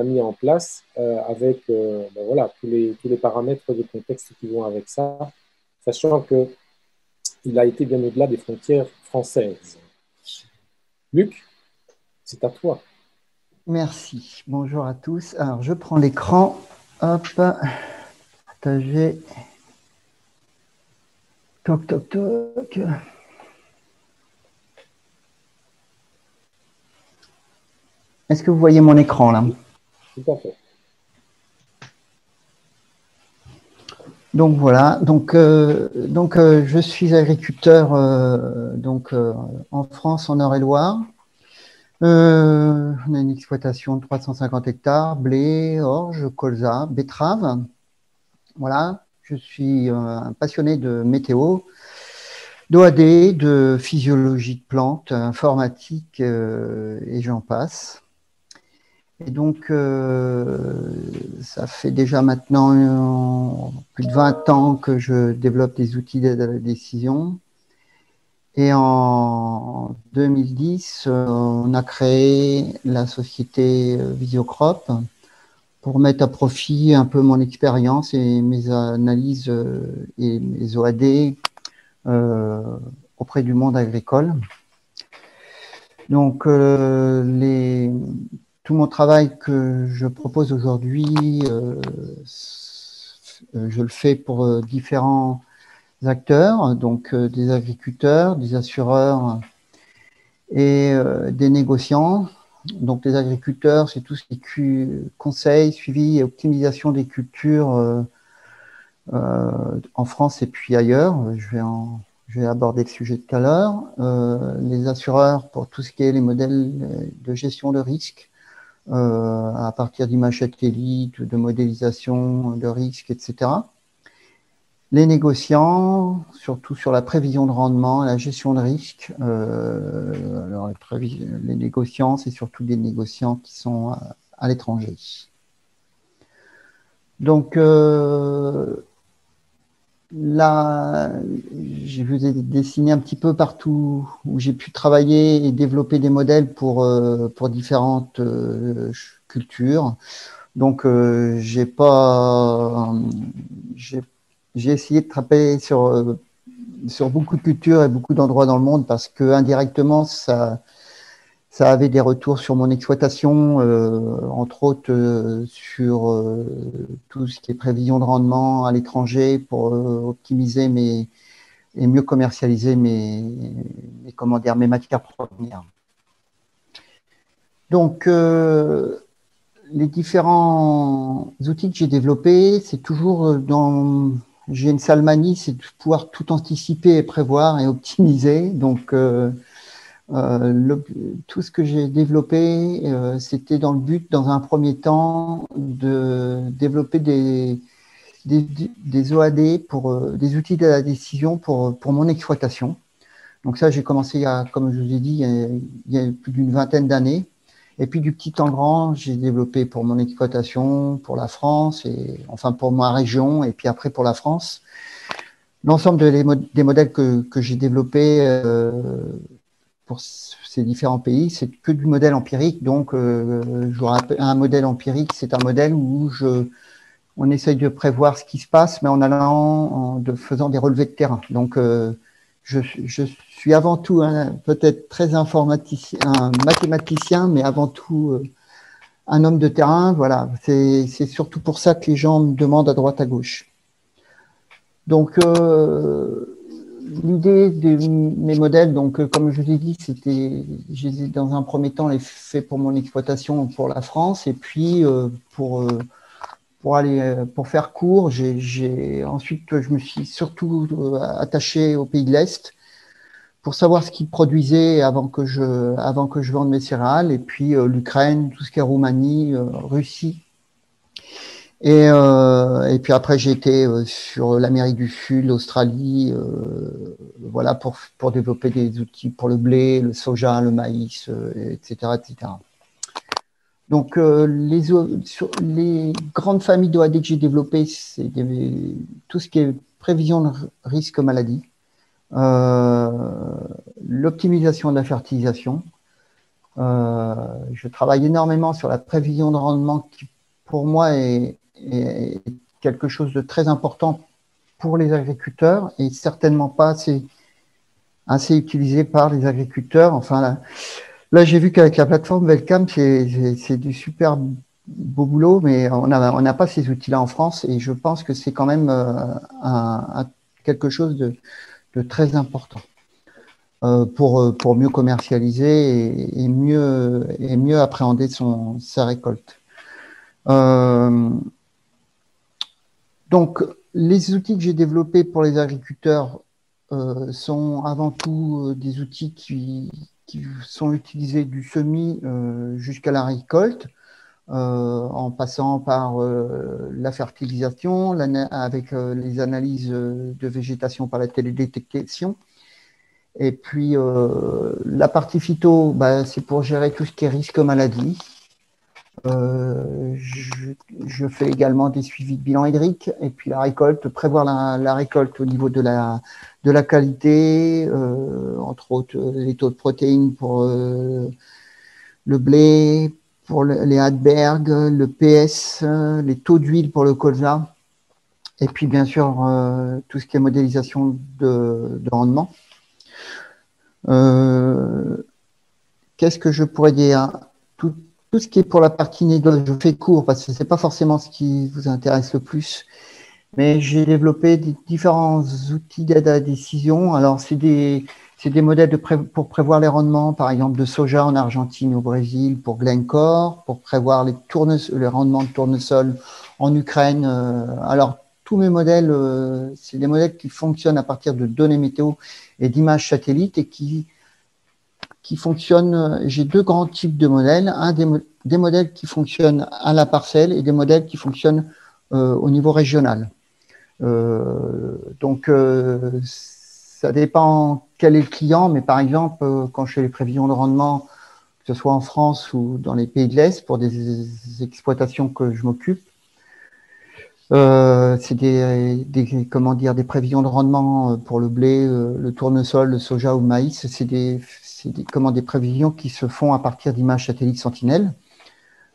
mis en place avec voilà, tous les paramètres de contexte qui vont avec ça, sachant qu'il a été bien au-delà des frontières françaises. Luc, c'est à toi. Merci. Bonjour à tous. Alors, je prends l'écran. Hop. Partager. Toc, toc, toc. Est-ce que vous voyez mon écran là? Tout à fait. Donc voilà, je suis agriculteur en France, en Eure-et-Loire. On a une exploitation de 350 hectares, blé, orge, colza, betterave. Voilà, je suis un passionné de météo, d'OAD, de physiologie de plantes, informatique et j'en passe. Et donc, ça fait déjà maintenant plus de 20 ans que je développe des outils d'aide à la décision. Et en 2010, on a créé la société Visiocrop pour mettre à profit un peu mon expérience et mes analyses et mes OAD auprès du monde agricole. Donc, tout mon travail que je propose aujourd'hui, je le fais pour différents acteurs, donc des agriculteurs, des assureurs et des négociants. Donc les agriculteurs, c'est tout ce qui est conseil, suivi et optimisation des cultures en France et puis ailleurs. Je vais aborder le sujet tout à l'heure. Les assureurs pour tout ce qui est les modèles de gestion de risque, à partir d'images satellites, de modélisation de risques, etc. Les négociants, surtout sur la prévision de rendement, la gestion de risque. Alors, les négociants, c'est surtout des négociants qui sont à l'étranger. Donc, là, je vous ai dessiné un petit peu partout où j'ai pu travailler et développer des modèles pour différentes cultures. Donc, j'ai essayé de travailler sur beaucoup de cultures et beaucoup d'endroits dans le monde parce que indirectement, ça avait des retours sur mon exploitation, entre autres sur tout ce qui est prévision de rendement à l'étranger pour optimiser et mieux commercialiser mes matières premières. Donc, les différents outils que j'ai développés, c'est toujours j'ai une sale manie, c'est de pouvoir tout anticiper et prévoir et optimiser. Donc, tout ce que j'ai développé, c'était dans le but, dans un premier temps, de développer des OAD des outils de la décision pour mon exploitation. Donc ça, j'ai commencé, comme je vous ai dit, il y a plus d'une vingtaine d'années. Et puis du petit en grand, j'ai développé pour mon exploitation, pour la France, enfin pour ma région, et puis après pour la France. L'ensemble des modèles que j'ai développés pour ces différents pays, c'est que du modèle empirique. Donc, je vous rappelle, un modèle empirique, c'est un modèle où on essaye de prévoir ce qui se passe, mais en faisant des relevés de terrain. Donc, je suis avant tout peut-être très informaticien, un mathématicien, mais avant tout un homme de terrain. Voilà, c'est surtout pour ça que les gens me demandent à droite, à gauche. Donc, l'idée de mes modèles, donc comme je vous ai dit, j'ai dans un premier temps les fait pour mon exploitation pour la France, et puis pour faire court, ensuite je me suis surtout attaché au pays de l'Est pour savoir ce qu'ils produisaient avant que je vende mes céréales, et puis l'Ukraine, tout ce qui est Roumanie, Russie. Et puis après, j'ai été sur l'Amérique du Sud, l'Australie, voilà, pour développer des outils pour le blé, le soja, le maïs, etc., etc. Donc, les grandes familles d'OAD que j'ai développées, c'est tout ce qui est prévision de risque maladie, l'optimisation de la fertilisation. Je travaille énormément sur la prévision de rendement qui, pour moi, est quelque chose de très important pour les agriculteurs et certainement pas assez utilisé par les agriculteurs. Enfin, là j'ai vu qu'avec la plateforme Welcome, c'est du super beau boulot, mais on n'a pas ces outils-là en France, et je pense que c'est quand même quelque chose de très important pour mieux commercialiser et mieux appréhender sa récolte. Donc, les outils que j'ai développés pour les agriculteurs sont avant tout des outils qui sont utilisés du semis jusqu'à la récolte, en passant par la fertilisation, avec les analyses de végétation par la télédétection. Et puis, la partie phyto, bah, c'est pour gérer tout ce qui est risque maladie. Je fais également des suivis de bilan hydrique. Et puis, la récolte, prévoir la récolte au niveau de la qualité, entre autres les taux de protéines pour le blé, pour les Hadberg, le PS, les taux d'huile pour le colza. Et puis, bien sûr, tout ce qui est modélisation de rendement. Qu'est-ce que je pourrais dire? Tout ce qui est pour la partie négoce, je fais court parce que ce n'est pas forcément ce qui vous intéresse le plus, mais j'ai développé différents outils d'aide à la décision. Alors, c'est des modèles pour prévoir les rendements, par exemple de soja en Argentine, au Brésil, pour Glencore, pour prévoir les rendements de tournesol en Ukraine. Alors, tous mes modèles, c'est des modèles qui fonctionnent à partir de données météo et d'images satellites et qui fonctionnent. J'ai deux grands types de modèles. Des modèles qui fonctionnent à la parcelle et des modèles qui fonctionnent au niveau régional. Donc, ça dépend quel est le client, mais par exemple, quand je fais les prévisions de rendement, que ce soit en France ou dans les pays de l'Est, pour des exploitations que je m'occupe, c'est des prévisions de rendement pour le blé, le tournesol, le soja ou le maïs. C'est des prévisions qui se font à partir d'images satellites Sentinelle.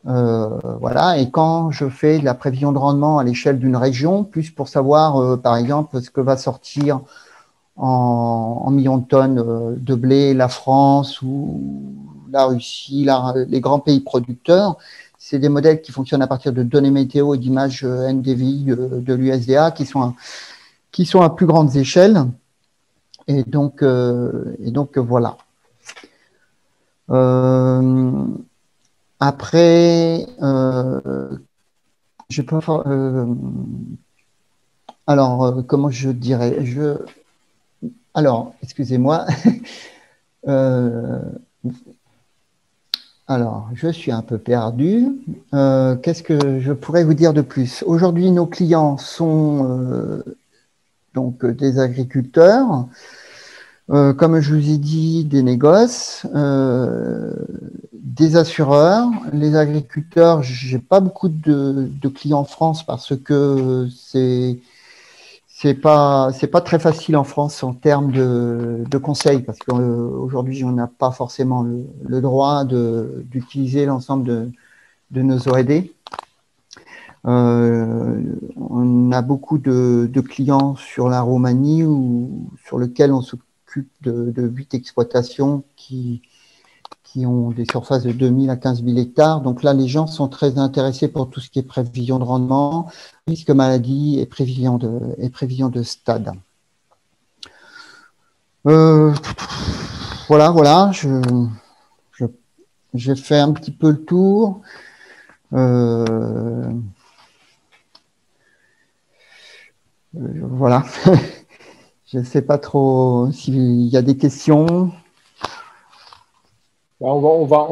Voilà. Et quand je fais de la prévision de rendement à l'échelle d'une région, plus pour savoir, par exemple, ce que va sortir en millions de tonnes de blé, la France ou la Russie, les grands pays producteurs, c'est des modèles qui fonctionnent à partir de données météo et d'images NDVI de l'USDA qui sont à plus grandes échelles. Et donc voilà. Après, je peux alors, comment je dirais, alors, excusez-moi. Alors, je suis un peu perdu. Qu'est-ce que je pourrais vous dire de plus? Aujourd'hui, nos clients sont donc des agriculteurs, comme je vous ai dit, des négoces, des assureurs. Les agriculteurs, j'ai pas beaucoup de clients en France parce que c'est pas très facile en France en termes de conseils, parce qu'aujourd'hui, on n'a pas forcément le droit d'utiliser l'ensemble de nos OED. On a beaucoup de clients sur la Roumanie sur lesquels on s'occupe de 8 exploitations qui ont des surfaces de 2000 à 15 000 hectares. Donc là, les gens sont très intéressés pour tout ce qui est prévision de rendement, risque maladie et prévision de stade. Voilà, j'ai fait un petit peu le tour. Voilà. Je ne sais pas trop s'il y a des questions. On va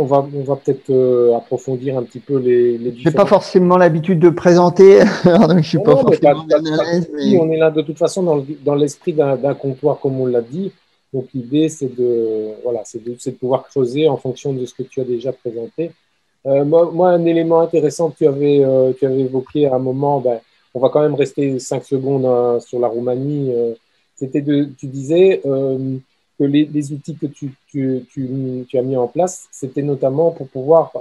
peut-être approfondir un petit peu les différents... Je n'ai pas forcément l'habitude de présenter, donc je ne suis pas forcément bien à l'aise. Mais... On est là de toute façon dans l'esprit d'un comptoir, comme on l'a dit. Donc l'idée, c'est de pouvoir creuser en fonction de ce que tu as déjà présenté. Moi, un élément intéressant que tu avais évoqué à un moment, on va quand même rester 5 secondes sur la Roumanie. Tu disais que les outils que tu as mis en place, c'était notamment pour pouvoir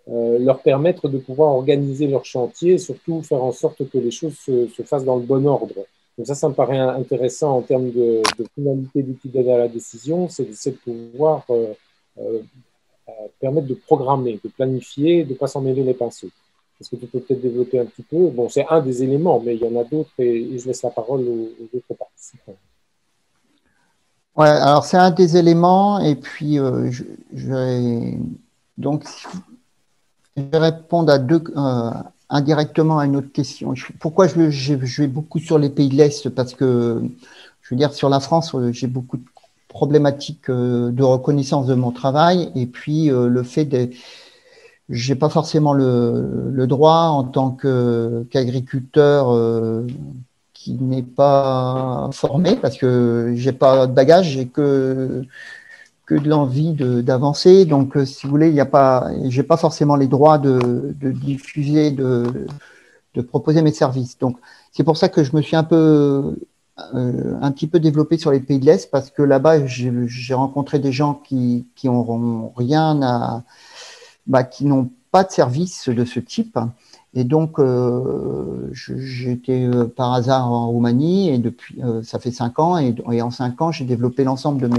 leur permettre de pouvoir organiser leur chantier et surtout faire en sorte que les choses se fassent dans le bon ordre. Donc ça me paraît intéressant en termes de finalité d'outils d'aide à la décision, c'est de pouvoir permettre de programmer, de planifier, de ne pas s'en mêler les pinceaux. Est-ce que tu peux peut-être développer un petit peu? Bon, c'est un des éléments, mais il y en a d'autres et je laisse la parole aux autres participants. Ouais, alors c'est un des éléments et puis donc je vais répondre indirectement à une autre question. Pourquoi je vais beaucoup sur les pays de l'Est? Parce que, je veux dire, sur la France, j'ai beaucoup de problématiques de reconnaissance de mon travail, et puis le fait de… J'ai pas forcément le droit en tant qu'agriculteur qui n'est pas formé, parce que j'ai pas de bagage, j'ai que de l'envie d'avancer. Donc, si vous voulez, j'ai pas forcément les droits de diffuser, de proposer mes services. Donc, c'est pour ça que je me suis un petit peu développé sur les pays de l'Est, parce que là-bas, j'ai rencontré des gens qui n'auront rien à… qui n'ont pas de service de ce type. Et donc, j'étais par hasard en Roumanie, et depuis, ça fait 5 ans, et en 5 ans, j'ai développé l'ensemble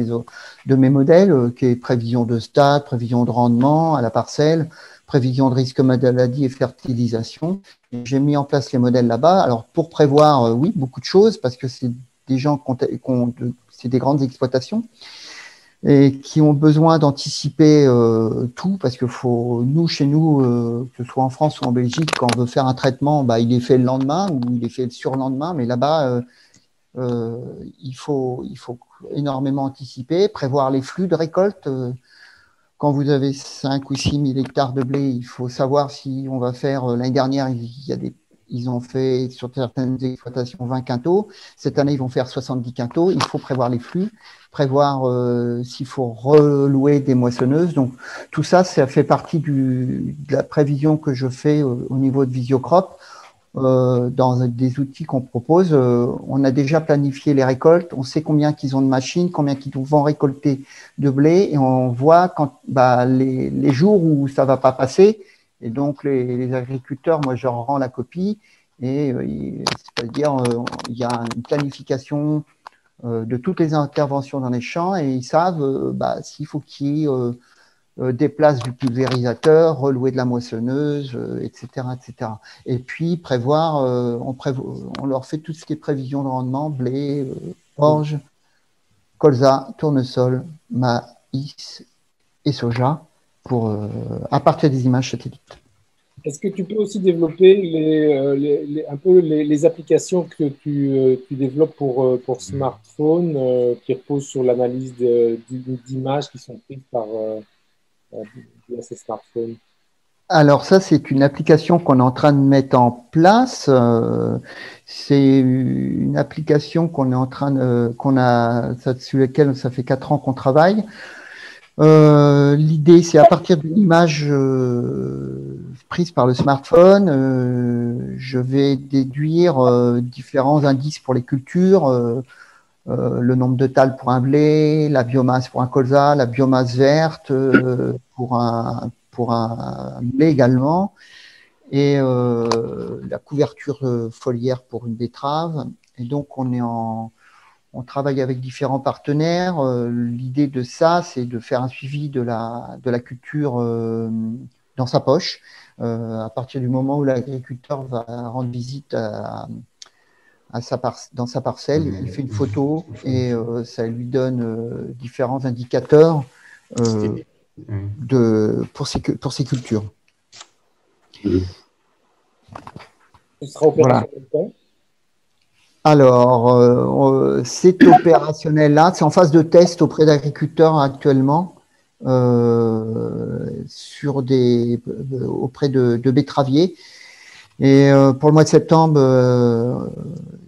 de mes modèles, qui est prévision de stade, prévision de rendement à la parcelle, prévision de risque maladie et fertilisation. J'ai mis en place les modèles là-bas. Alors, pour prévoir, oui, beaucoup de choses, parce que c'est des gens c'est des grandes exploitations, et qui ont besoin d'anticiper tout, parce que chez nous, que ce soit en France ou en Belgique, quand on veut faire un traitement, il est fait le lendemain ou il est fait le surlendemain, mais là-bas, il faut énormément anticiper, prévoir les flux de récolte. Quand vous avez 5 ou 6 000 hectares de blé, il faut savoir si on va faire… L'année dernière, ils ont fait sur certaines exploitations 20 quintaux. Cette année, ils vont faire 70 quintaux. Il faut prévoir les flux, prévoir s'il faut relouer des moissonneuses. Donc, tout ça, ça fait partie de la prévision que je fais au niveau de Visiocrop. Dans des outils qu'on propose, on a déjà planifié les récoltes. On sait combien qu'ils ont de machines, combien qu'ils vont récolter de blé, et on voit les jours où ça va pas passer. Et donc, les agriculteurs, moi, je leur rends la copie, et c'est-à-dire, il y a une planification de toutes les interventions dans les champs, et ils savent s'il faut qu'ils déplacent du pulvérisateur, relouer de la moissonneuse, etc., etc. Et puis, prévoir, on leur fait tout ce qui est prévision de rendement, blé, orge, colza, tournesol, maïs et soja, à partir des images satellites. Est-ce que tu peux aussi développer un peu les applications que tu développes pour smartphone qui reposent sur l'analyse d'images qui sont prises via ces smartphones? Alors ça, c'est une application qu'on est en train de mettre en place. C'est une application sur laquelle ça fait 4 ans qu'on travaille. L'idée, c'est à partir d'une image prise par le smartphone, je vais déduire différents indices pour les cultures, le nombre de tales pour un blé, la biomasse pour un colza, la biomasse verte pour un blé également, et la couverture foliaire pour une betterave. Et donc, on travaille avec différents partenaires. L'idée de ça, c'est de faire un suivi de la culture dans sa poche. À partir du moment où l'agriculteur va rendre visite dans sa parcelle, il fait une photo et ça lui donne différents indicateurs pour ses cultures. Ce sera opérationnel quand ? Alors, c'est opérationnel là, c'est en phase de test auprès d'agriculteurs actuellement, auprès de betteraviers. Et pour le mois de septembre,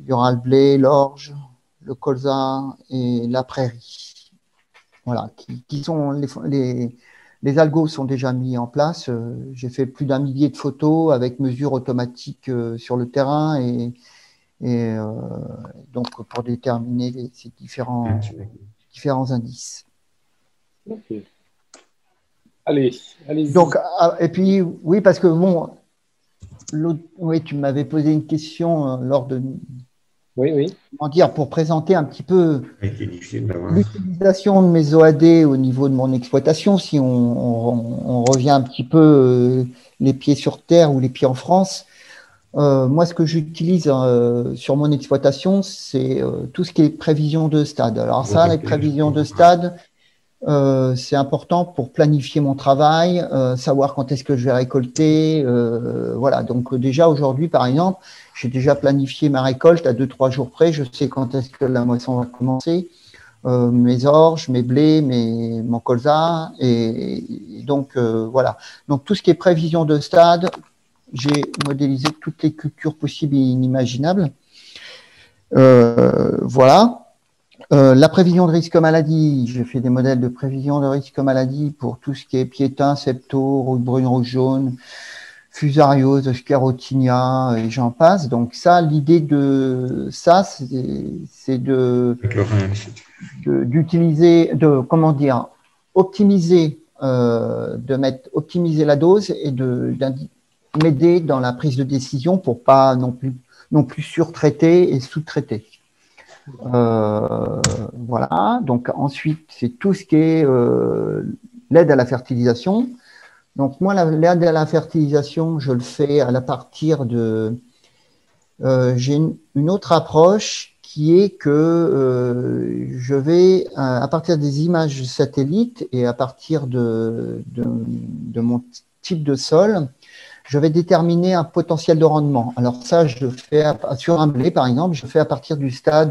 il y aura le blé, l'orge, le colza et la prairie. Voilà, qui sont les algos sont déjà mis en place. J'ai fait plus d'1 millier de photos avec mesure automatique sur le terrain et donc pour déterminer ces différents indices. Ok. Allez. Donc, et puis, oui, parce que bon, oui, tu m'avais posé une question lors de… Oui. Comment dire, pour présenter un petit peu l'utilisation de mes OAD au niveau de mon exploitation, si on revient un petit peu les pieds sur terre ou les pieds en France. Moi, ce que j'utilise sur mon exploitation, c'est tout ce qui est prévision de stade. Alors ça, les prévisions de stade, c'est important pour planifier mon travail, savoir quand est-ce que je vais récolter. Voilà. Donc déjà aujourd'hui, par exemple, j'ai déjà planifié ma récolte à 2-3 jours près. Je sais quand est-ce que la moisson va commencer, mes orges, mes blés, mon colza. Et donc voilà. Donc tout ce qui est prévision de stade, j'ai modélisé toutes les cultures possibles et inimaginables. Voilà. La prévision de risque maladie, j'ai fait des modèles de prévision de risque maladie pour tout ce qui est piétin, septo, rouille brune, rouge jaune, fusariose, sclérotinia, et j'en passe. Donc ça, l'idée de ça, c'est d'utiliser, comment dire, optimiser, optimiser la dose et m'aider dans la prise de décision pour pas non plus surtraiter et sous-traiter. Voilà. Donc ensuite, c'est tout ce qui est l'aide à la fertilisation. Donc moi, l'aide à la fertilisation, je le fais à partir de… j'ai une autre approche qui est que je vais, à partir des images satellites et à partir de mon type de sol, je vais déterminer un potentiel de rendement. Alors ça, je fais sur un blé, par exemple, je fais à partir du stade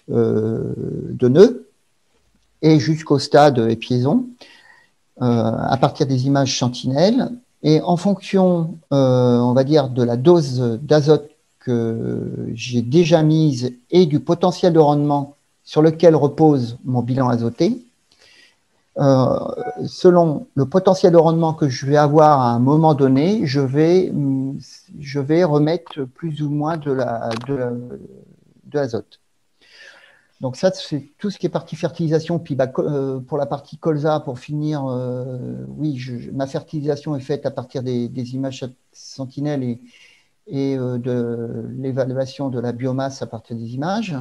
de nœud et jusqu'au stade épiaison, à partir des images sentinelles. Et en fonction, on va dire, de la dose d'azote que j'ai déjà mise et du potentiel de rendement sur lequel repose mon bilan azoté, selon le potentiel de rendement que je vais avoir à un moment donné, je vais remettre plus ou moins de l'azote. Donc ça, c'est tout ce qui est partie fertilisation. Puis pour la partie colza, pour finir, oui, ma fertilisation est faite à partir des images sentinelles et de l'évaluation de la biomasse à partir des images.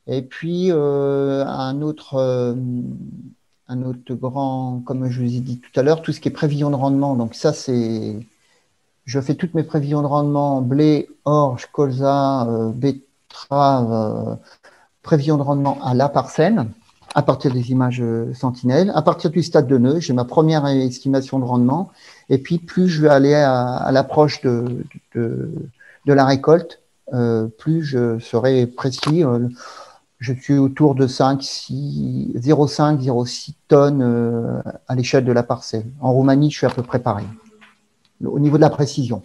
Et puis un autre grand, comme je vous ai dit tout à l'heure, tout ce qui est prévision de rendement. Donc ça, je fais toutes mes prévisions de rendement, blé, orge, colza, betterave, prévision de rendement à la parcelle, à partir des images sentinelles. À partir du stade de nœud, j'ai ma première estimation de rendement. Et puis, plus je vais aller à l'approche de la récolte, plus je serai précis. Je suis autour de 0,5-0,6 tonnes à l'échelle de la parcelle. En Roumanie, je suis à peu près pareil, au niveau de la précision.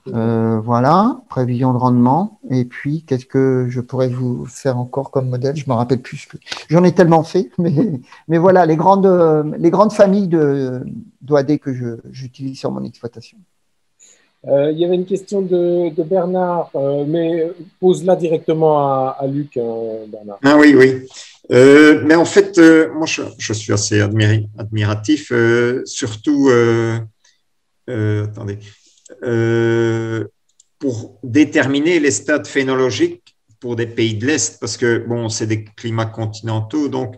Voilà, prévision de rendement. Et puis, qu'est-ce que je pourrais vous faire encore comme modèle? Je ne me rappelle plus. J'en ai tellement fait. Mais voilà, les grandes familles d'OAD que j'utilise sur mon exploitation. Il y avait une question de Bernard, mais pose-la directement à Luc, Bernard. Ah oui, oui. Mais en fait, moi, je suis assez admiratif, surtout, attendez, pour déterminer les stades phénologiques pour des pays de l'Est, parce que, bon, c'est des climats continentaux, donc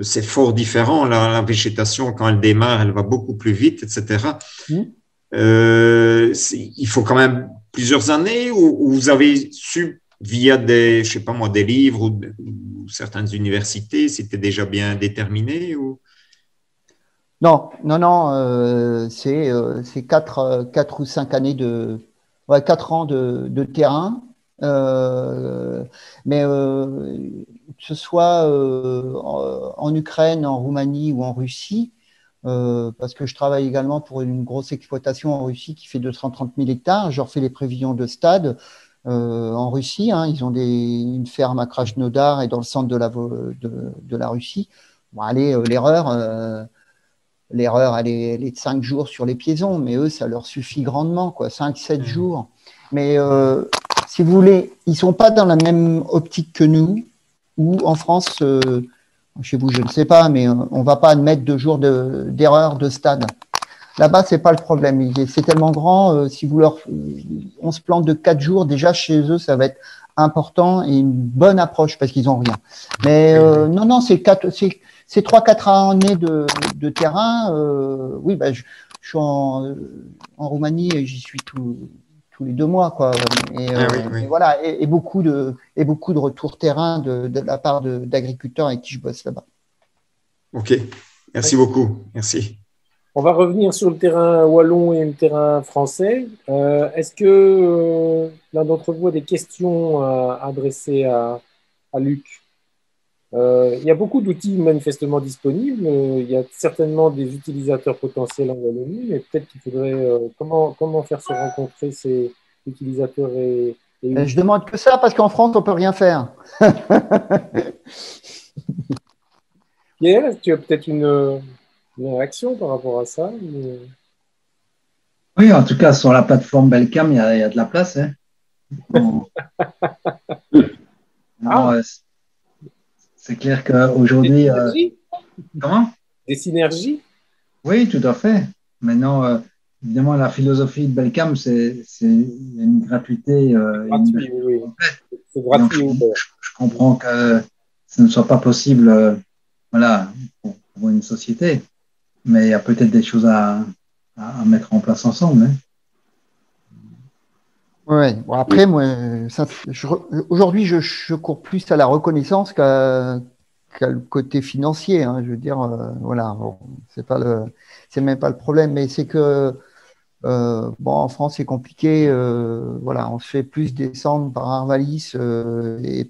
c'est fort différent. La végétation, quand elle démarre, elle va beaucoup plus vite, etc. Il faut quand même plusieurs années ou vous avez su via je sais pas moi, des livres ou certaines universités, c'était déjà bien déterminé ou… Non, c'est 4 ou 5 années 4 ans de terrain, mais que ce soit en Ukraine, en Roumanie ou en Russie, parce que je travaille également pour une grosse exploitation en Russie qui fait 230 000 hectares. Je leur fais les prévisions de stade en Russie. Hein, ils ont une ferme à Krasnodar et dans le centre de la Russie. Bon, allez, l'erreur, elle est de 5 jours sur les piaisons, mais eux, ça leur suffit grandement, 5-7 jours. Mais si vous voulez, ils ne sont pas dans la même optique que nous, ou en France… chez vous, je ne sais pas, mais on ne va pas admettre 2 jours d'erreur de stade. Là-bas, ce n'est pas le problème. C'est tellement grand, si on se plante de 4 jours, déjà chez eux, ça va être important et une bonne approche parce qu'ils n'ont rien. Mais non, c'est 3-4 années de terrain. Oui, je suis en Roumanie et j'y suis tous les 2 mois, quoi. Et voilà, et beaucoup de retours terrain de la part d'agriculteurs avec qui je bosse là-bas. OK. Merci beaucoup. Merci. On va revenir sur le terrain wallon et le terrain français. Est-ce que l'un d'entre vous a des questions à adresser à Luc? Il y a beaucoup d'outils manifestement disponibles. Il y a certainement des utilisateurs potentiels en Wallonie, mais peut-être qu'il faudrait comment faire se rencontrer ces utilisateurs et Je demande que ça parce qu'en France, on ne peut rien faire. Pierre, tu as peut-être une réaction par rapport à ça? Oui, en tout cas, sur la plateforme Belcam, il y a de la place. Hein. C'est clair qu'aujourd'hui. Comment? Des synergies? Oui, tout à fait. Maintenant, évidemment, la philosophie de Belcam, c'est une gratuité. Gratuit, oui. C'est gratuit. Donc, je comprends que ce ne soit pas possible voilà, pour une société, mais il y a peut-être des choses à mettre en place ensemble. Hein. Ouais. Bon, après, moi, aujourd'hui, je cours plus à la reconnaissance qu'à le côté financier. Hein. Je veux dire, voilà, bon, c'est même pas le problème, mais c'est que bon, en France, c'est compliqué. Voilà, on se fait plus descendre par Arvalis et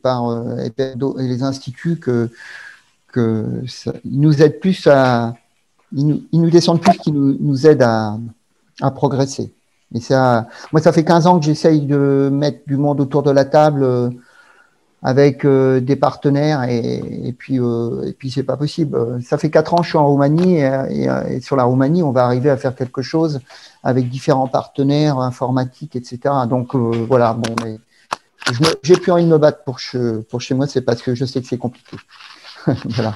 les instituts ils nous aident plus ils nous descendent plus qu'ils nous aident à progresser. Et ça, moi, ça fait 15 ans que j'essaye de mettre du monde autour de la table avec des partenaires et puis c'est pas possible. Ça fait 4 ans que je suis en Roumanie et sur la Roumanie, on va arriver à faire quelque chose avec différents partenaires informatiques, etc. Donc voilà, bon, mais j'ai plus envie de me battre pour chez moi, c'est parce que je sais que c'est compliqué. Voilà.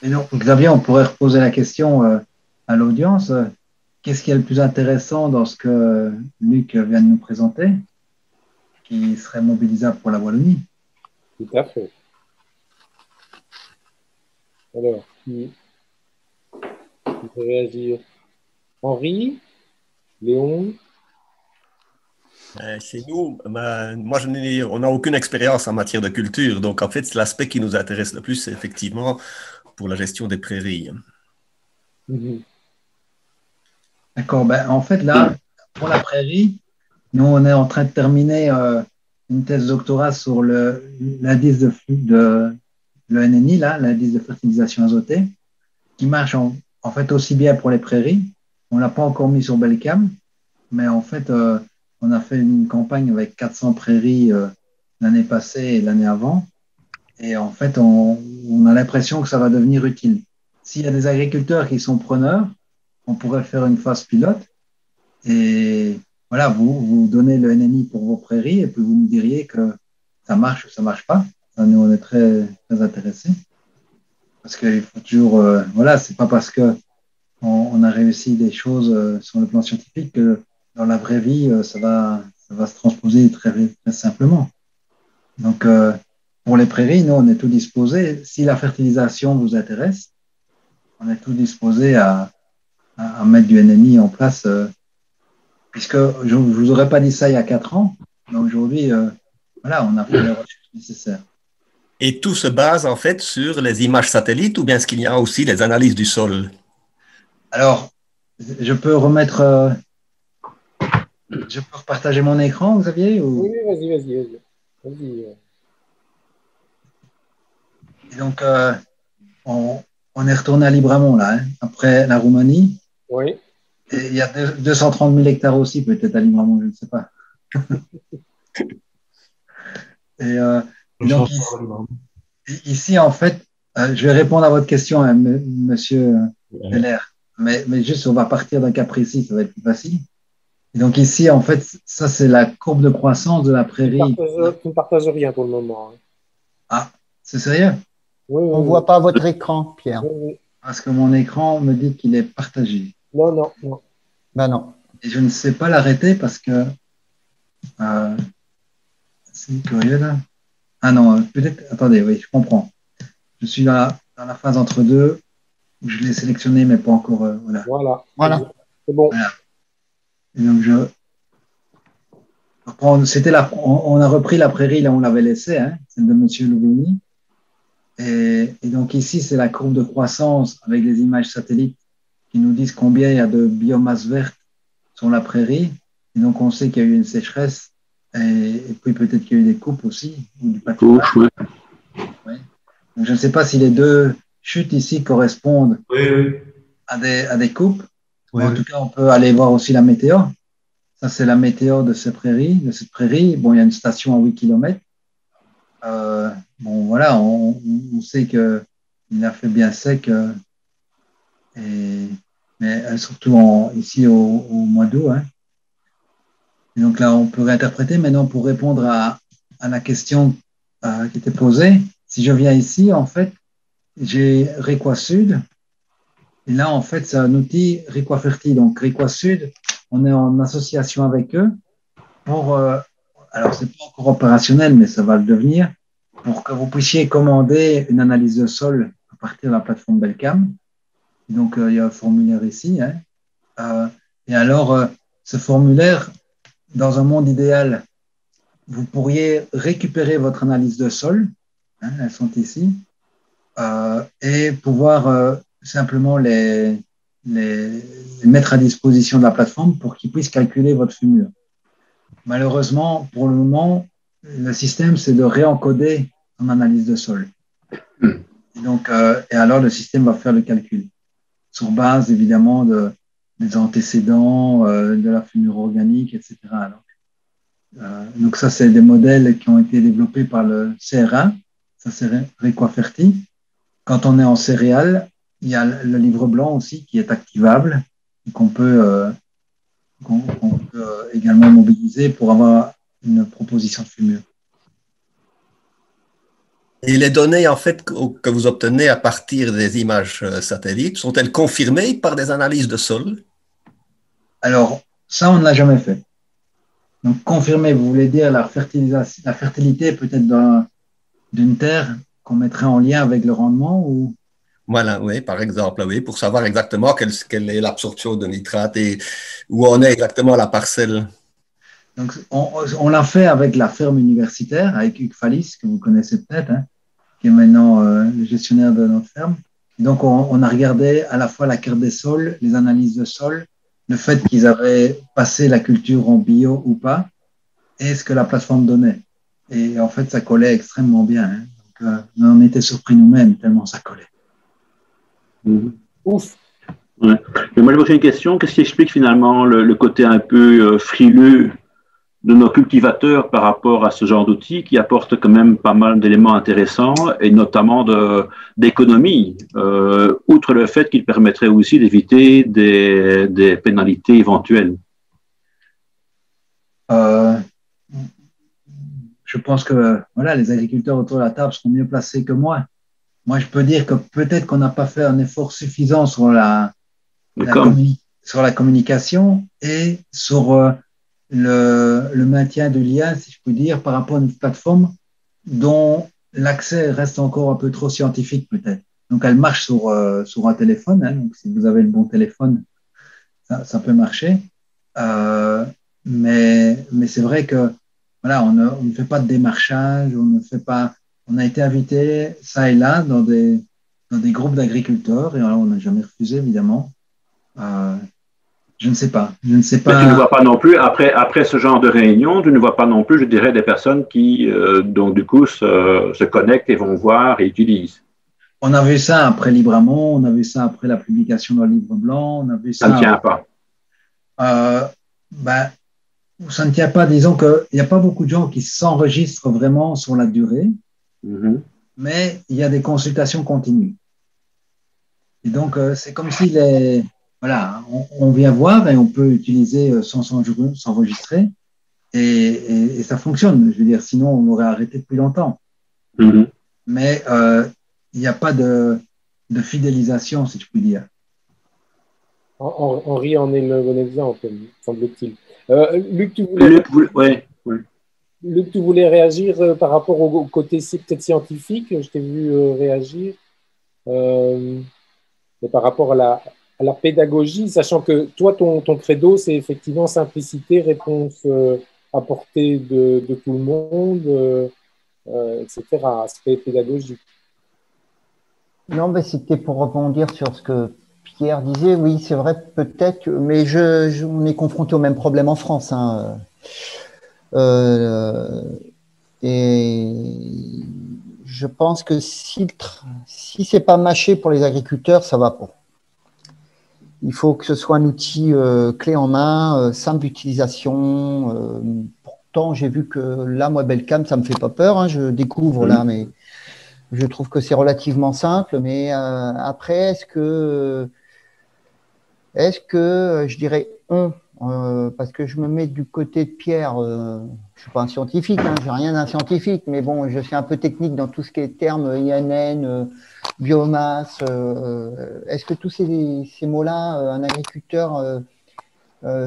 Et donc, Xavier, on pourrait reposer la question à l'audience. Qu'est-ce qui est le plus intéressant dans ce que Luc vient de nous présenter, qui serait mobilisable pour la Wallonie? Tout à fait. Alors, qui peut réagir? Henri? Léon? Chez nous, on n'a aucune expérience en matière de culture. Donc, en fait, l'aspect qui nous intéresse le plus, c'est effectivement pour la gestion des prairies. D'accord. Ben, en fait, là, pour la prairie, nous, on est en train de terminer une thèse doctorat sur l'indice de l'ENNI, l'indice de fertilisation azotée, qui marche en fait aussi bien pour les prairies. On ne l'a pas encore mis sur Belcam, mais en fait, on a fait une campagne avec 400 prairies l'année passée et l'année avant. Et en fait, on a l'impression que ça va devenir utile. S'il y a des agriculteurs qui sont preneurs, on pourrait faire une phase pilote. Et voilà, vous donnez le NNI pour vos prairies et puis vous nous diriez que ça marche ou ça ne marche pas. Ça, nous, on est très, très intéressés. Parce qu'il faut toujours… voilà, c'est pas parce qu'on a réussi des choses sur le plan scientifique que dans la vraie vie, ça va se transposer très, très simplement. Donc, pour les prairies, nous, on est tout disposé. Si la fertilisation vous intéresse, on est tout disposé à mettre du NNI en place, puisque je ne vous aurais pas dit ça il y a 4 ans, mais aujourd'hui, voilà, on a fait les recherches nécessaires. Et tout se base en fait sur les images satellites ou bien est-ce qu'il y a aussi les analyses du sol? Alors, je peux remettre… je peux repartager mon écran, Xavier ou… Oui, vas-y. Et donc, on est retourné à Libramont, là, hein, après la Roumanie. Oui. Et il y a 230 000 hectares aussi, peut-être à Libramont, je ne sais pas. Et donc, ici, en fait, je vais répondre à votre question, hein, monsieur Heller, mais juste, on va partir d'un cas précis, ça va être plus facile. Et donc, ici, en fait, ça, c'est la courbe de croissance de la prairie. Tu ne partages rien pour le moment. Hein. Ah, c'est sérieux? Oui, on ne voit pas votre écran, Pierre. Oui. Parce que mon écran me dit qu'il est partagé. Non. Ben non. Et je ne sais pas l'arrêter parce que… c'est curieux, là. Ah non, peut-être… Attendez, oui, je comprends. Je suis dans la phase entre deux où je l'ai sélectionné, mais pas encore… Voilà. C'est bon. Voilà. Et donc, on a repris la prairie là où on l'avait laissée, hein, celle de M. Louvigny. Et donc ici, c'est la courbe de croissance avec les images satellites qui nous disent combien il y a de biomasse verte sur la prairie. Et donc on sait qu'il y a eu une sécheresse et puis peut-être qu'il y a eu des coupes aussi, ou du pâturage. Ouais. Ouais. Donc je ne sais pas si les deux chutes ici correspondent à des coupes. Oui, En tout cas, on peut aller voir aussi la météo. Ça, c'est la météo de cette prairie. Bon, il y a une station à 8 km. Bon, voilà, on sait qu'il a fait bien sec, mais surtout ici au mois d'août. Hein. Et donc là, on peut réinterpréter. Maintenant, pour répondre à la question qui était posée, si je viens ici, en fait, j'ai Requa Sud. Et là, en fait, c'est un outil Requa Ferti. Donc, Requa Sud, on est en association avec eux pour, alors c'est pas encore opérationnel, mais ça va le devenir, pour que vous puissiez commander une analyse de sol à partir de la plateforme Belcam. Donc, il y a un formulaire ici. Hein. Et alors, ce formulaire, dans un monde idéal, vous pourriez récupérer votre analyse de sol, hein, elles sont ici, et pouvoir simplement les mettre à disposition de la plateforme pour qu'ils puissent calculer votre fumure. Malheureusement, pour le moment, le système, c'est de réencoder en analyse de sol. Et donc, et alors, le système va faire le calcul sur base, évidemment, des antécédents, de la fumure organique, etc. Donc ça, c'est des modèles qui ont été développés par le CRA, ça c'est Requa Ferti. Quand on est en céréales, il y a le livre blanc aussi qui est activable et qu'on peut également mobiliser pour avoir une proposition de fumure. Et les données en fait que vous obtenez à partir des images satellites, sont-elles confirmées par des analyses de sol? Alors, ça, on ne l'a jamais fait. Donc, confirmer, vous voulez dire la fertilité peut-être d'une terre qu'on mettrait en lien avec le rendement ou... Voilà, oui, par exemple, oui, pour savoir exactement quelle est l'absorption de nitrate et où en est exactement la parcelle. Donc, on l'a fait avec la ferme universitaire, avec Hugues Fallis, que vous connaissez peut-être, hein, qui est maintenant le gestionnaire de notre ferme. Donc, on a regardé à la fois la carte des sols, les analyses de sol, le fait qu'ils avaient passé la culture en bio ou pas, et ce que la plateforme donnait. Et en fait, ça collait extrêmement bien. Hein. Donc, on en était surpris nous-mêmes, tellement ça collait. Ouf. Ouais. Mais moi, je me pose une question. Qu'est-ce qui explique finalement le côté un peu frileux de nos cultivateurs par rapport à ce genre d'outils qui apporte quand même pas mal d'éléments intéressants et notamment d'économie, outre le fait qu'il permettrait aussi d'éviter des pénalités éventuelles? Je pense que voilà, les agriculteurs autour de la table seront mieux placés que moi. Moi, je peux dire que peut-être qu'on n'a pas fait un effort suffisant sur la communication et sur le maintien de lien, si je peux dire, par rapport à une plateforme dont l'accès reste encore un peu trop scientifique, peut-être. Donc, elle marche sur un téléphone. Hein, donc, si vous avez le bon téléphone, ça peut marcher. Mais c'est vrai que voilà, on ne fait pas de démarchage, on a été invité ça et là dans des groupes d'agriculteurs et alors on n'a jamais refusé évidemment. Je ne sais pas. Mais tu ne vois pas non plus après ce genre de réunion, tu ne vois pas non plus, je dirais, des personnes qui donc du coup se connectent et vont voir et utilisent. On a vu ça après Libramont, on a vu ça après la publication dans le livre blanc, on a vu ça. Ça ne tient pas. Ça ne tient pas, disons qu'il n'y a pas beaucoup de gens qui s'enregistrent vraiment sur la durée, mais il y a des consultations continues. Et donc, c'est comme si voilà, on vient voir et on peut utiliser sans s'enregistrer et ça fonctionne. Je veux dire, sinon, on aurait arrêté depuis longtemps. Mais il n'y a pas de fidélisation, si je puis dire. Henri en est le bon exemple, semble-t-il. Luc, tu voulais réagir par rapport au côté peut-être scientifique. Je t'ai vu réagir. Mais par rapport à la pédagogie, sachant que toi, ton credo, c'est effectivement simplicité, réponse à portée de tout le monde, etc. Aspect pédagogique. Non, mais c'était pour rebondir sur ce que Pierre disait. Oui, c'est vrai, peut-être, mais on est confronté au même problème en France, hein. Et je pense que si c'est pas mâché pour les agriculteurs, ça va pas. Il faut que ce soit un outil clé en main, simple d'utilisation. Pourtant, j'ai vu que là, moi, Belcam, ça me fait pas peur, hein, je découvre là, mais je trouve que c'est relativement simple. Mais après, est-ce que je dirais parce que je me mets du côté de Pierre, je suis pas un scientifique, hein, j'ai rien d'un scientifique, mais bon, je suis un peu technique dans tout ce qui est termes INN, biomasse. Est-ce que tous ces mots-là, un agriculteur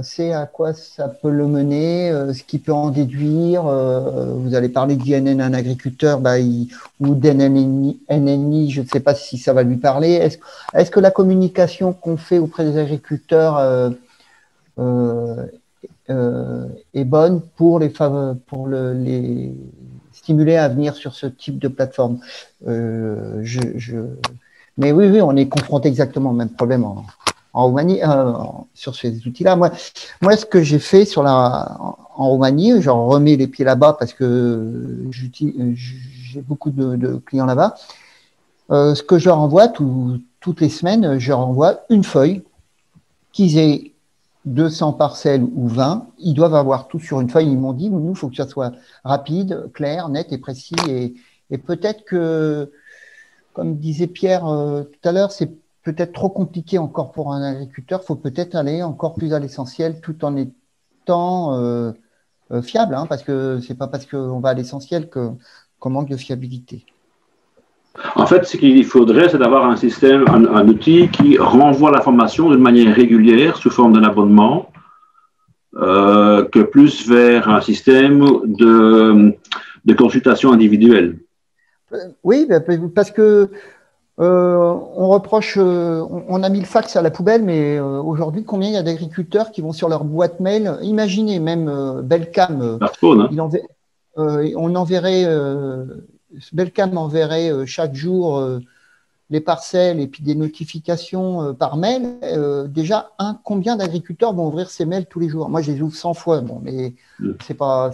sait à quoi ça peut le mener, ce qu'il peut en déduire? Vous allez parler d'INN à un agriculteur, ou d'NNI, je ne sais pas si ça va lui parler. Est-ce que la communication qu'on fait auprès des agriculteurs est bonne pour les stimuler à venir sur ce type de plateforme? Mais oui, on est confronté exactement au même problème en Roumanie, sur ces outils-là. Moi, ce que j'ai fait en Roumanie, je remets les pieds là-bas parce que j'ai beaucoup de clients là-bas. Ce que je leur envoie toutes les semaines, je leur envoie une feuille, qu'ils aient 200 parcelles ou 20, ils doivent avoir tout sur une feuille. Ils m'ont dit, nous, il faut que ça soit rapide, clair, net et précis. Et peut-être que, comme disait Pierre tout à l'heure, c'est peut-être trop compliqué encore pour un agriculteur. Il faut peut-être aller encore plus à l'essentiel tout en étant fiable, hein, parce que c'est pas parce qu'on va à l'essentiel qu'on manque de fiabilité. En fait, ce qu'il faudrait, c'est d'avoir un système, un outil qui renvoie l'information d'une manière régulière sous forme d'un abonnement, que plus vers un système de consultation individuelle. Oui, parce que on reproche, on a mis le fax à la poubelle, mais aujourd'hui, combien il y a d'agriculteurs qui vont sur leur boîte mail? Imaginez même Belcam, on enverrait. Belcam enverrait chaque jour les parcelles et puis des notifications par mail. Déjà, combien d'agriculteurs vont ouvrir ces mails tous les jours? Moi, je les ouvre 100 fois. Bon, mais je ne suis pas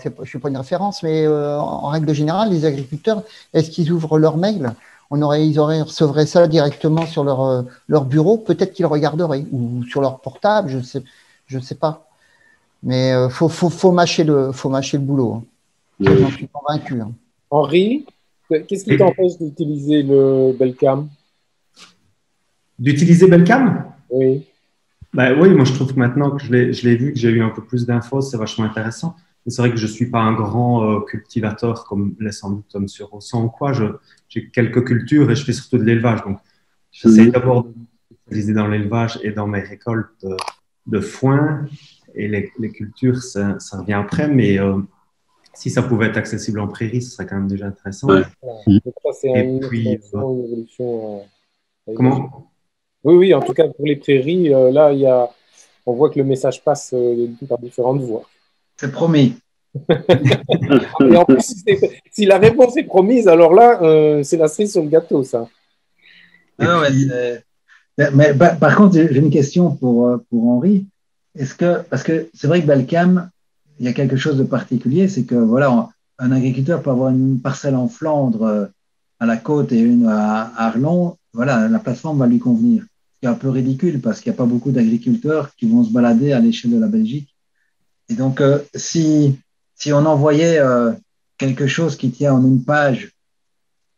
une référence, mais en règle générale, les agriculteurs, est-ce qu'ils ouvrent leurs mails? Ils recevraient ça directement sur leur bureau. Peut-être qu'ils regarderaient, ou sur leur portable, je sais pas. Mais faut mâcher le boulot, hein. J'en suis convaincu, hein. Henri, qu'est-ce qui t'empêche d'utiliser le Belcam? D'utiliser Belcam? Oui. Oui, moi je trouve que maintenant que je l'ai vu, que j'ai eu un peu plus d'infos, c'est vachement intéressant. Mais c'est vrai que je ne suis pas un grand cultivateur comme l'est sans doute Tom sur Ossan ou quoi. J'ai quelques cultures et je fais surtout de l'élevage. Donc j'essaie d'abord de m'utiliser dans l'élevage et dans mes récoltes de foin. Et les cultures, ça revient après. Mais si ça pouvait être accessible en prairie, ce serait quand même déjà intéressant. Ouais. Donc ça, c'est et une puis, évolution. Comment? Oui, en tout cas pour les prairies, là, on voit que le message passe par différentes voies. C'est promis. Et en plus, si la réponse est promise, alors là, c'est la cerise sur le gâteau, ça. Non, mais par contre, j'ai une question pour Henri. Parce que c'est vrai que Belcam, il y a quelque chose de particulier, c'est que voilà, un agriculteur peut avoir une parcelle en Flandre à la côte et une à Arlon. Voilà, la plateforme va lui convenir. C'est un peu ridicule parce qu'il n'y a pas beaucoup d'agriculteurs qui vont se balader à l'échelle de la Belgique. Et donc, si on envoyait quelque chose qui tient en une page,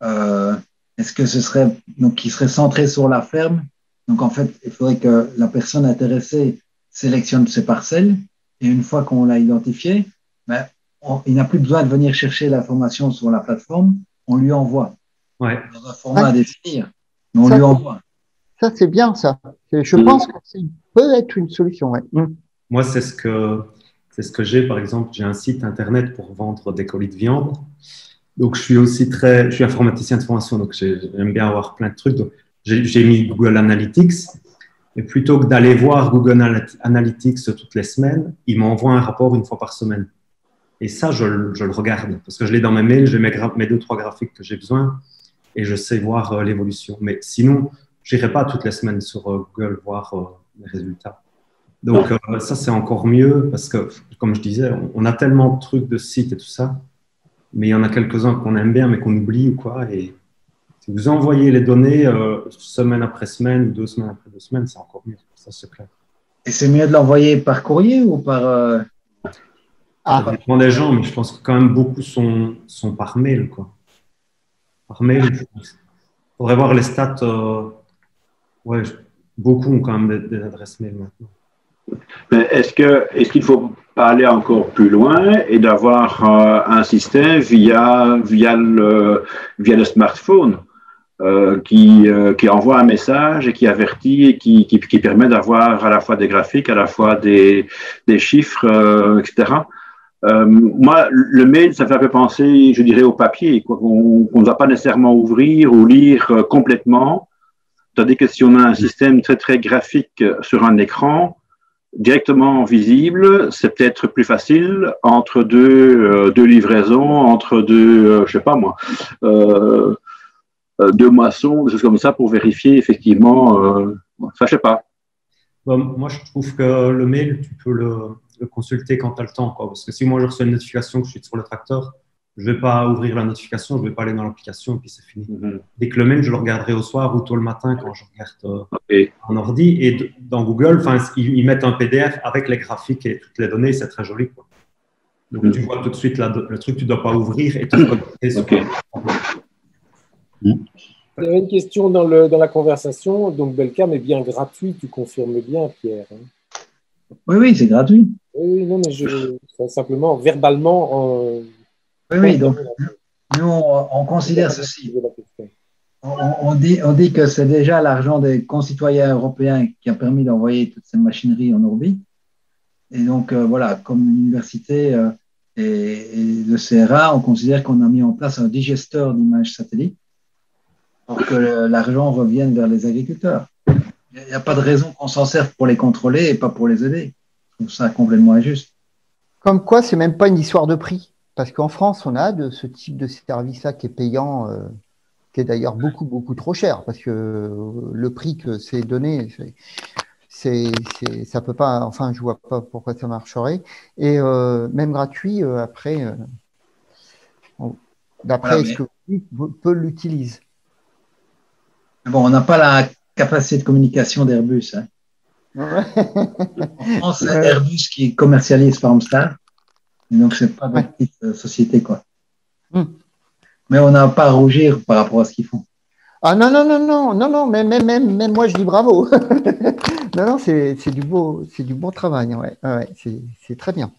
est-ce que ce serait donc qui serait centré sur la ferme? Donc, en fait, il faudrait que la personne intéressée sélectionne ses parcelles et une fois qu'on l'a identifié, il n'a plus besoin de venir chercher l'information sur la plateforme, on lui envoie. Ouais. Dans un format à définir, mais on lui envoie. Ça, c'est bien, ça. Je pense que ça peut être une solution. Ouais. Moi, c'est ce que j'ai, par exemple. J'ai un site internet pour vendre des colis de viande. Donc, je suis informaticien de formation, donc j'aime bien avoir plein de trucs. Donc, j'ai mis Google Analytics. Et plutôt que d'aller voir Google Analytics toutes les semaines, il m'envoie un rapport une fois par semaine. Et ça, je le regarde parce que je l'ai dans mes mails, j'ai mes 2-3 graphiques que j'ai besoin. et je sais voir l'évolution. Mais sinon, je n'irai pas toutes les semaines sur Google voir les résultats. Donc, ça, c'est encore mieux parce que, comme je disais, on a tellement de trucs de sites et tout ça, mais il y en a quelques-uns qu'on aime bien, mais qu'on oublie ou quoi. Et si vous envoyez les données semaine après semaine ou 2 semaines après 2 semaines, c'est encore mieux. Ça, c'est clair. Et c'est mieux de l'envoyer par courrier ou par… Ça dépend des gens, mais je pense que quand même beaucoup sont par mail, quoi. Par mail, il faudrait voir les stats. Ouais, beaucoup ont quand même des adresses mail maintenant. Mais est-ce qu'il ne faut pas aller encore plus loin et d'avoir un système via le smartphone qui envoie un message et qui avertit et qui permet d'avoir à la fois des graphiques, à la fois des chiffres, etc. Moi, le mail, ça fait un peu penser, je dirais, au papier, quoi, qu'on ne va pas nécessairement ouvrir ou lire complètement. Tandis que si on a un système très, très graphique sur un écran, directement visible, c'est peut-être plus facile entre deux livraisons, entre deux, je sais pas moi, deux moissons, des choses comme ça pour vérifier effectivement. Ça, je sais pas. Bon, moi, je trouve que le mail, tu peux le consulter quand tu as le temps, quoi. Parce que si moi je reçois une notification que je suis sur le tracteur, je ne vais pas ouvrir la notification, je ne vais pas aller dans l'application et puis c'est fini. Dès que le mail, je le regarderai au soir ou tôt le matin quand je regarde un ordi. Et dans Google, ils mettent un PDF avec les graphiques et toutes les données, c'est très joli, quoi. Donc tu vois tout de suite le truc, tu ne dois pas ouvrir et te connecter sur Il y avait une question dans la conversation. Donc Belcam est bien gratuit, tu confirmes bien, Pierre, hein? Oui, c'est gratuit. Oui, non, mais simplement, verbalement… Oui, donc nous, on considère ceci. On dit que c'est déjà l'argent des concitoyens européens qui a permis d'envoyer toute cette machinerie en orbite. Et donc, voilà, comme l'université et le CRA, on considère qu'on a mis en place un digesteur d'images satellites pour que l'argent revienne vers les agriculteurs. Il n'y a pas de raison qu'on s'en serve pour les contrôler et pas pour les aider. Je trouve ça complètement injuste. Comme quoi, c'est même pas une histoire de prix. Parce qu'en France, on a de ce type de service-là qui est payant, qui est d'ailleurs beaucoup, beaucoup trop cher. Parce que le prix que c'est donné, ça peut pas, enfin, je vois pas pourquoi ça marcherait. Et même gratuit, après, d'après ce que vous dites, peu l'utilise. Bon, on n'a pas la capacité de communication d'Airbus, hein. En France, c'est Airbus qui commercialise Farmstar. Et donc, ce n'est pas de petite société, quoi. Mais on n'a pas à rougir par rapport à ce qu'ils font. Ah non, même moi, je dis bravo. Non, c'est du bon travail, ouais, c'est très bien.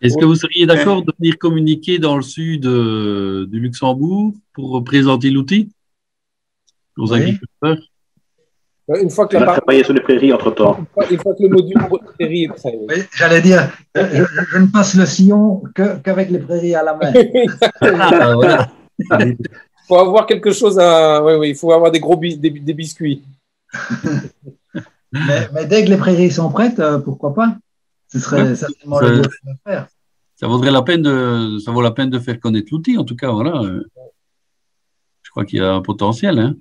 Est-ce que vous seriez d'accord de venir communiquer dans le sud du Luxembourg pour présenter l'outil aux agriculteurs? Une fois que on a travaillé sur les prairies entre-temps. Une fois que le module prairie est prêt. Oui, j'allais dire, je ne passe le sillon qu'avec les prairies à la main. Voilà. Il faut avoir quelque chose à… Oui, il faut avoir des biscuits. mais dès que les prairies sont prêtes, pourquoi pas? Ce serait certainement le bon chemin à faire. Ça vaut la peine de faire connaître l'outil, en tout cas, voilà. Je crois qu'il y a un potentiel, hein.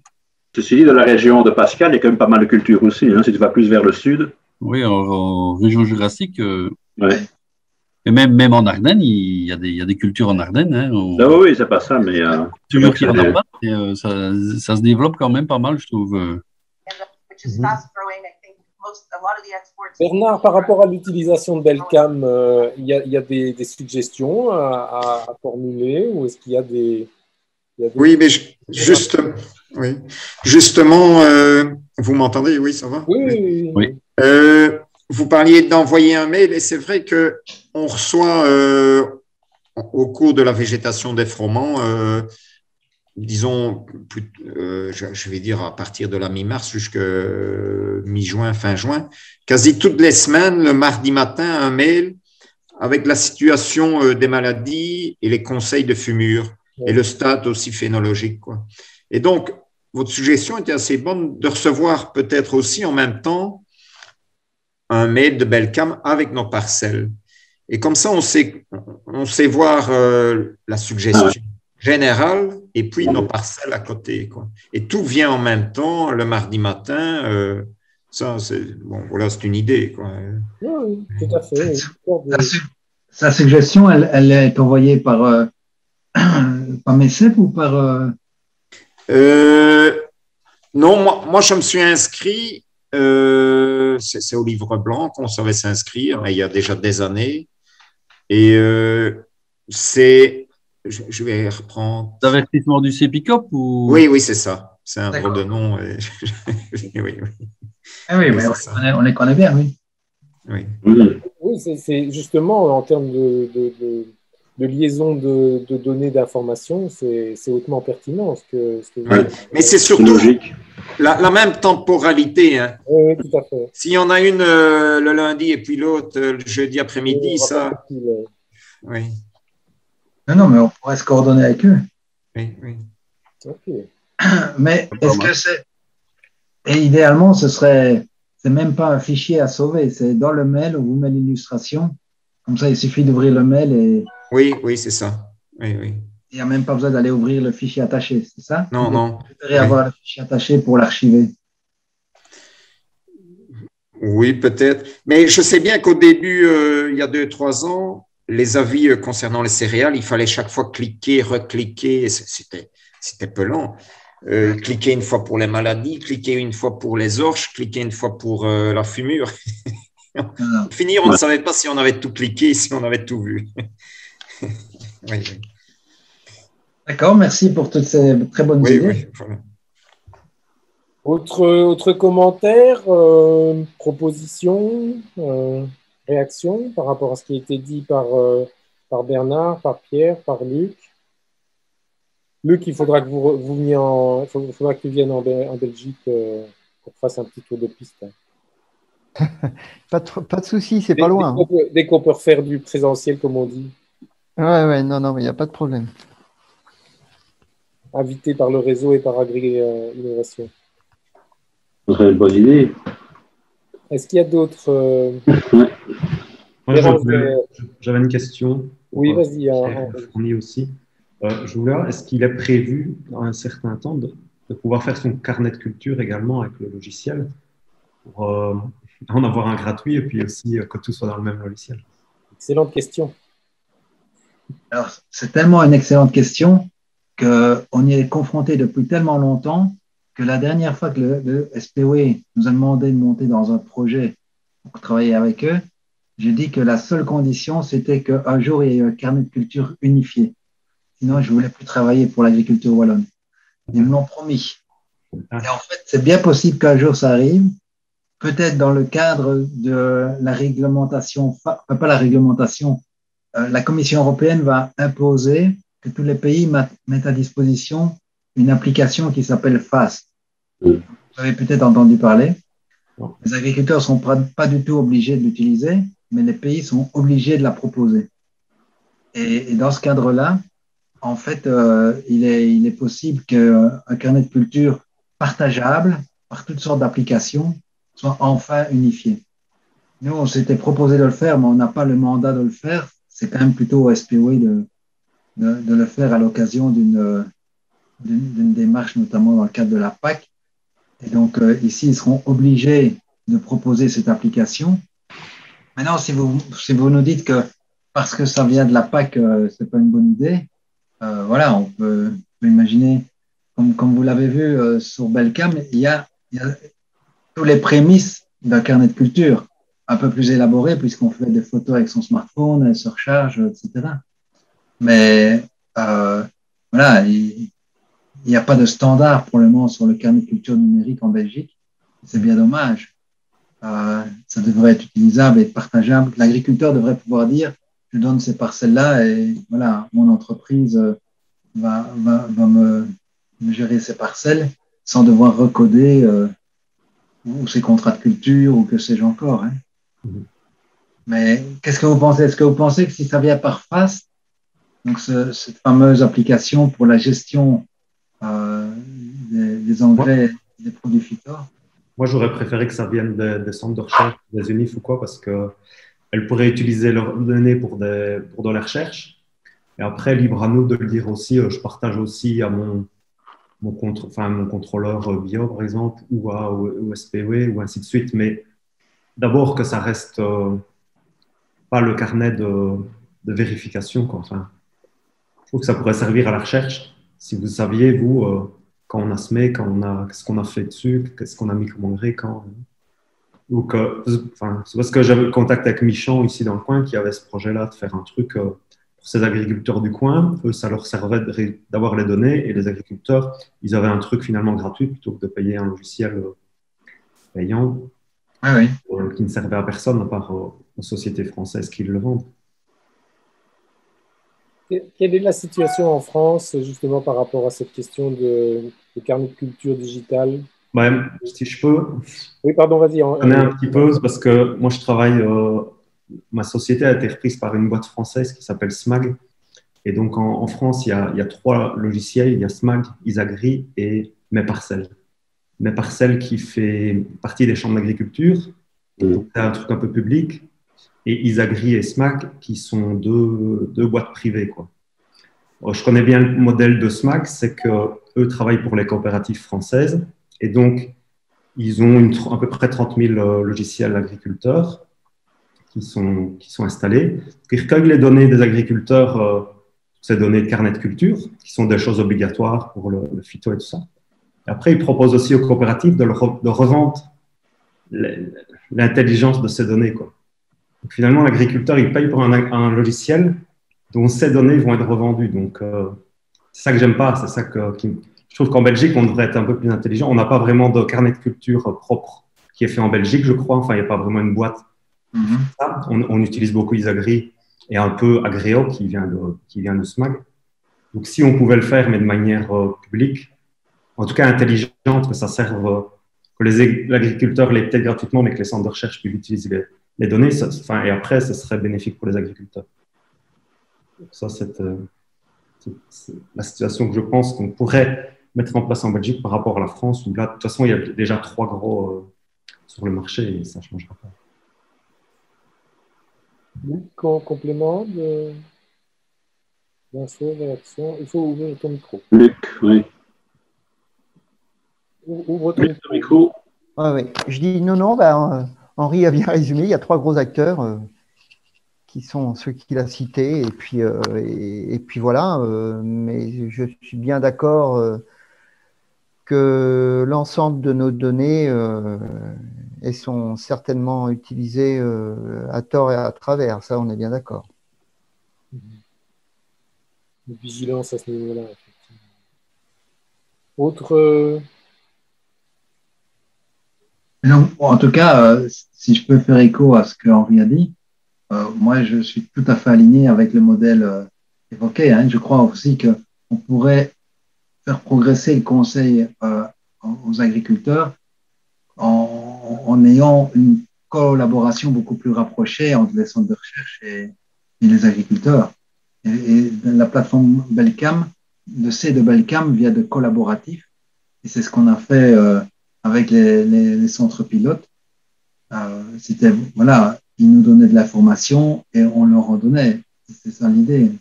Ceci dit, dans la région de Pascal, il y a quand même pas mal de cultures aussi, hein, si tu vas plus vers le sud. Oui, en région jurassique. Et même en Ardennes, il y a des cultures en Ardennes. Hein, oui, c'est pas ça, mais… Sûr qu'il y en a pas, et, ça se développe quand même pas mal, je trouve. Bernard, par rapport à l'utilisation de Belcam, il y a des suggestions à formuler ou est-ce qu'il y a des… Oui, mais justement, vous m'entendez? Oui, ça va? Oui. Vous parliez d'envoyer un mail et c'est vrai qu'on reçoit au cours de la végétation des froment, disons, je vais dire à partir de la mi-mars jusqu'à mi-juin, fin juin, quasi toutes les semaines, le mardi matin, un mail avec la situation des maladies et les conseils de fumure. Et le stade aussi phénologique, quoi. Et donc, votre suggestion était assez bonne de recevoir peut-être aussi en même temps un mail de Belcam avec nos parcelles. Et comme ça, on sait voir la suggestion générale et puis nos parcelles à côté, quoi. Et tout vient en même temps le mardi matin. Ça, bon, voilà, c'est une idée, quoi. Oui, tout à fait. Sa suggestion, elle est envoyée par MECEP ou par… Non, moi, je me suis inscrit, c'est au livre blanc qu'on savait s'inscrire, mais il y a déjà des années. Et je vais reprendre. L'avertissement du CEPICOP ou… Oui, c'est ça. C'est un drôle de nom. Oui. Ah oui, mais on les connaît bien, oui. Oui, c'est justement en termes de liaison de données d'information, c'est hautement pertinent ce que oui. Mais c'est surtout la même temporalité. Hein. Oui, tout à fait. S'il y en a une le lundi et puis l'autre le jeudi après-midi, ça… Oui. Non, mais on pourrait se coordonner avec eux. Oui. Ok. Mais est-ce que c'est… Et idéalement, c'est même pas un fichier à sauver, c'est dans le mail où vous mettez l'illustration. Comme ça, il suffit d'ouvrir le mail et… Oui, c'est ça. Oui. Il n'y a même pas besoin d'aller ouvrir le fichier attaché, c'est ça? Non. Vous préférez avoir le fichier attaché pour l'archiver? Oui, peut-être. Mais je sais bien qu'au début, il y a 2-3 ans, les avis concernant les céréales, il fallait chaque fois cliquer, recliquer. C'était pelant. Cliquer une fois pour les maladies, cliquer une fois pour les orches, cliquer une fois pour la fumure. Pour finir, on ne savait pas si on avait tout cliqué, si on avait tout vu. Oui. D'accord, merci pour toutes ces très bonnes idées. Oui, voilà. Autre commentaire, proposition, réaction par rapport à ce qui a été dit par Bernard, par Pierre, par Luc. Luc, il faudra que vous veniez faudra que tu viennes en Belgique pour que fasse un petit tour de piste. Pas de souci, c'est pas loin. Dès qu'on peut refaire du présentiel, comme on dit. Ouais, non, mais il n'y a pas de problème. Invité par le réseau et par Agri Innovation. Ce serait une bonne idée. Est-ce qu'il y a d'autres… J'avais une question. Oui, vas-y. Fourni aussi. Je voulais voir, est-ce qu'il est prévu dans un certain temps de pouvoir faire son carnet de culture également avec le logiciel pour en avoir un gratuit et puis aussi que tout soit dans le même logiciel? Excellente question. Alors, c'est tellement une excellente question qu'on y est confronté depuis tellement longtemps que la dernière fois que le SPOE nous a demandé de monter dans un projet pour travailler avec eux, j'ai dit que la seule condition, c'était qu'un jour, il y ait un carnet de culture unifié. Sinon, je ne voulais plus travailler pour l'agriculture wallonne. Ils me l'ont promis. Et en fait, c'est bien possible qu'un jour ça arrive, peut-être dans le cadre de la réglementation, pas la réglementation, la Commission européenne va imposer que tous les pays mettent à disposition une application qui s'appelle FAST. Vous avez peut-être entendu parler. Les agriculteurs ne sont pas du tout obligés de l'utiliser, mais les pays sont obligés de la proposer. Et dans ce cadre-là, en fait, il est possible qu'un carnet de culture partageable par toutes sortes d'applications soit enfin unifié. Nous, on s'était proposé de le faire, mais on n'a pas le mandat de le faire. C'est quand même plutôt au SPOE de le faire à l'occasion d'une démarche, notamment dans le cadre de la PAC. Et donc, ici, ils seront obligés de proposer cette application. Maintenant, si vous nous dites que parce que ça vient de la PAC, ce n'est pas une bonne idée, voilà, on peut imaginer, comme vous l'avez vu sur Belcam, il y a tous les prémices d'un carnet de culture un peu plus élaboré, puisqu'on fait des photos avec son smartphone, elle se recharge, etc. Mais voilà, il n'y a pas de standard pour le moment sur le carnet de culture numérique en Belgique. C'est bien dommage. Ça devrait être utilisable et partageable. L'agriculteur devrait pouvoir dire, je donne ces parcelles-là et voilà, mon entreprise va me gérer ces parcelles sans devoir recoder ou ses contrats de culture ou que sais-je encore. Hein. Mais qu'est-ce que vous pensez? Est-ce que vous pensez que si ça vient par FAST, donc cette fameuse application pour la gestion des engrais et des produits phyto? Moi, j'aurais préféré que ça vienne des centres de recherche, des UNIF ou quoi, parce qu'elles pourraient utiliser leurs données pour de la recherche. Et après, libre à nous de le dire aussi. Je partage aussi à mon contrôleur bio, par exemple, ou au SPW, ou ainsi de suite. Mais d'abord que ça reste pas le carnet de vérification, quoi. Enfin, je trouve que ça pourrait servir à la recherche. Si vous saviez, vous, quand on a semé, qu'est-ce qu'on a fait dessus, qu'est-ce qu'on a mis comme engrais, quand. Donc, c'est parce que j'avais le contact avec Michon ici dans le coin qui avait ce projet-là de faire un truc pour ces agriculteurs du coin. Eux, ça leur servait d'avoir les données et les agriculteurs, ils avaient un truc finalement gratuit plutôt que de payer un logiciel payant qui ne servait à personne à part aux sociétés françaises qui le vendent. Quelle est la situation en France, justement, par rapport à cette question de carnet de culture digitale? Si je peux. Oui, pardon, vas-y. On est un petit peu, parce que moi, je travaille. Ma société a été reprise par une boîte française qui s'appelle SMAG. Et donc, en France, il y a 3 logiciels. Il y a SMAG, Isagri et Mes Parcelles. Mes Parcelles qui fait partie des chambres d'agriculture. Donc, c'est un truc un peu public. Et Isagri et SMAG qui sont deux boîtes privées, quoi. Je connais bien le modèle de SMAG, c'est qu'eux travaillent pour les coopératives françaises. Et donc, ils ont à peu près 30 000 logiciels agriculteurs qui sont installés. Ils recueillent les données des agriculteurs, ces données de carnet de culture, qui sont des choses obligatoires pour le phyto et tout ça. Et après, ils proposent aussi aux coopératives de revendre l'intelligence de ces données, quoi. Donc, finalement, l'agriculteur, il paye pour un logiciel dont ces données vont être revendues. Donc, c'est ça que j'aime pas. C'est ça je trouve qu'en Belgique, on devrait être un peu plus intelligent. On n'a pas vraiment de carnet de culture propre qui est fait en Belgique, je crois. Enfin, il n'y a pas vraiment une boîte. On utilise beaucoup Isagri et un peu Agreo qui vient de SMAG. Donc, si on pouvait le faire, mais de manière publique, en tout cas intelligente, que ça serve, que l'agriculteur l'ait peut-être gratuitement, mais que les centres de recherche puissent utiliser les données, et après, ce serait bénéfique pour les agriculteurs. Donc, ça, c'est la situation que je pense qu'on pourrait mettre en place en Belgique par rapport à la France, où là, de toute façon, il y a déjà 3 gros sur le marché et ça ne changera pas. Complément d'infos, réaction. Il faut ouvrir ton micro. Luc, oui. Ouvre ton micro. Oui. Je dis non, Henri a bien résumé. Il y a 3 gros acteurs qui sont ceux qu'il a cités. Et puis voilà. Mais je suis bien d'accord que l'ensemble de nos données elles sont certainement utilisées à tort et à travers. Ça, on est bien d'accord. Vigilance à ce niveau-là, effectivement. Autre. Non, en tout cas, si je peux faire écho à ce que Henri a dit, moi, je suis tout à fait aligné avec le modèle évoqué. Je crois aussi qu'on pourrait faire progresser le conseil aux agriculteurs en ayant une collaboration beaucoup plus rapprochée entre les centres de recherche et les agriculteurs. Et la plateforme Belcam, le C de Belcam vient de collaboratif. Et c'est ce qu'on a fait avec les centres pilotes. C'était, voilà, ils nous donnaient de l'information et on leur en donnait. C'est ça l'idée.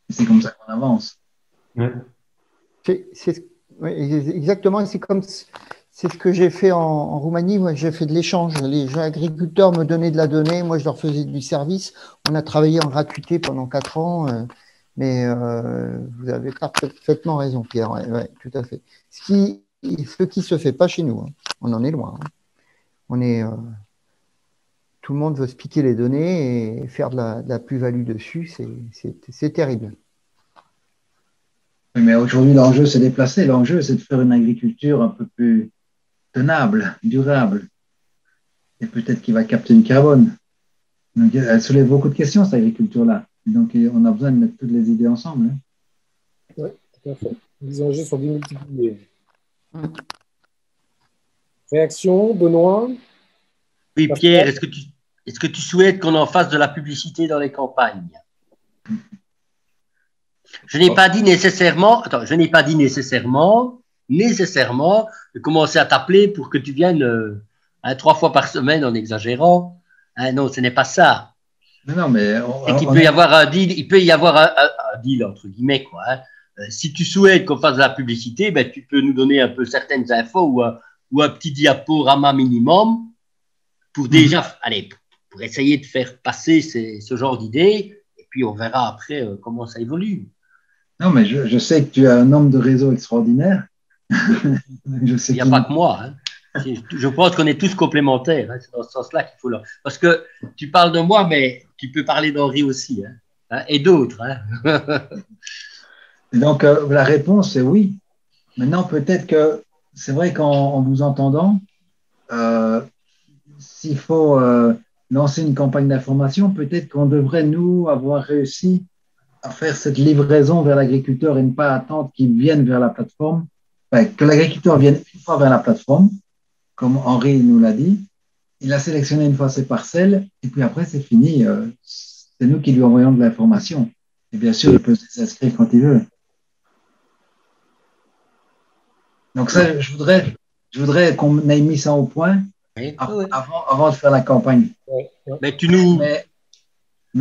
Et c'est comme ça qu'on avance. Ouais. Exactement. C'est ce que j'ai fait en Roumanie. Moi, j'ai fait de l'échange. Les agriculteurs me donnaient de la donnée. Moi, je leur faisais du service. On a travaillé en gratuité pendant 4 ans. Mais vous avez parfaitement raison, Pierre. Ouais, tout à fait. Ce qui se fait pas chez nous. On en est loin. On est, tout le monde veut se piquer les données et faire de la plus-value dessus. C'est terrible. Mais aujourd'hui, l'enjeu, c'est déplacé. L'enjeu, c'est de faire une agriculture un peu plus tenable, durable, et peut-être qu'il va capter du carbone. Donc, elle soulève beaucoup de questions, cette agriculture-là. Donc, on a besoin de mettre toutes les idées ensemble. Oui, tout à fait. Les enjeux sont démultipliés. Réaction, Benoît? Oui, Pierre, est-ce que tu souhaites qu'on en fasse de la publicité dans les campagnes? Je n'ai pas dit nécessairement de commencer à t'appeler pour que tu viennes 3 fois par semaine en exagérant. Non, ce n'est pas ça. Non, mais il peut y avoir un deal entre guillemets, quoi. Hein. Si tu souhaites qu'on fasse de la publicité, ben, tu peux nous donner un peu certaines infos ou un petit diaporama minimum pour déjà, allez, pour essayer de faire passer ce genre d'idées. Et puis, on verra après comment ça évolue. Non, mais je sais que tu as un homme de réseau extraordinaire. Il n'y a pas que moi. Hein. Je pense qu'on est tous complémentaires. Hein. C'est dans ce sens-là qu'il faut. Parce que tu parles de moi, mais tu peux parler d'Henri aussi. Hein, et d'autres. Hein. Et donc, la réponse est oui. Maintenant, peut-être que c'est vrai qu'en vous entendant, s'il faut lancer une campagne d'information, peut-être qu'on devrait, nous, avoir réussi à faire cette livraison vers l'agriculteur et ne pas attendre qu'il vienne vers la plateforme. Enfin, que l'agriculteur vienne une fois vers la plateforme, comme Henri nous l'a dit. Il a sélectionné une fois ses parcelles et puis après, c'est fini. C'est nous qui lui envoyons de l'information. Et bien sûr, il peut s'inscrire quand il veut. Donc ça, je voudrais qu'on ait mis ça au point avant de faire la campagne. Mais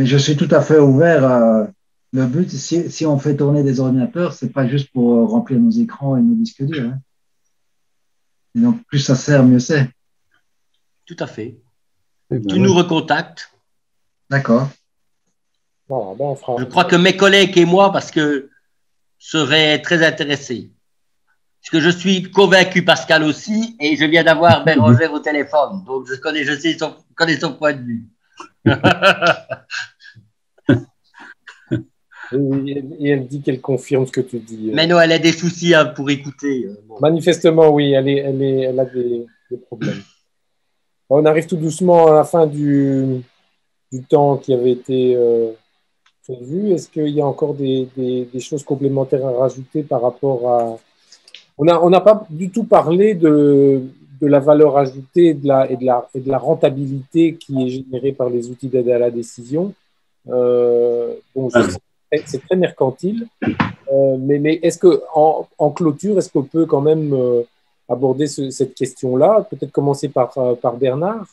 je suis tout à fait ouvert. Le but, si on fait tourner des ordinateurs, c'est pas juste pour remplir nos écrans et nos disques durs. Hein. Et donc, plus ça sert, mieux c'est. Tout à fait. Tu nous recontactes. D'accord. Bon, je crois que mes collègues et moi, parce que seraient très intéressés. Parce que je suis convaincu, Pascal aussi, et je viens d'avoir Bérangère au téléphone. Donc, je connais son point de vue. Et elle dit qu'elle confirme ce que tu dis. Mais non, elle a des soucis pour écouter. Bon. Manifestement, oui, elle a des problèmes. On arrive tout doucement à la fin du temps qui avait été prévu. Est-ce qu'il y a encore des choses complémentaires à rajouter par rapport à... On n'a pas du tout parlé de la valeur ajoutée et de la rentabilité qui est générée par les outils d'aide à la décision. Bon, c'est très mercantile, mais est-ce qu'en clôture, est-ce qu'on peut quand même aborder cette question-là? Peut-être commencer par Bernard.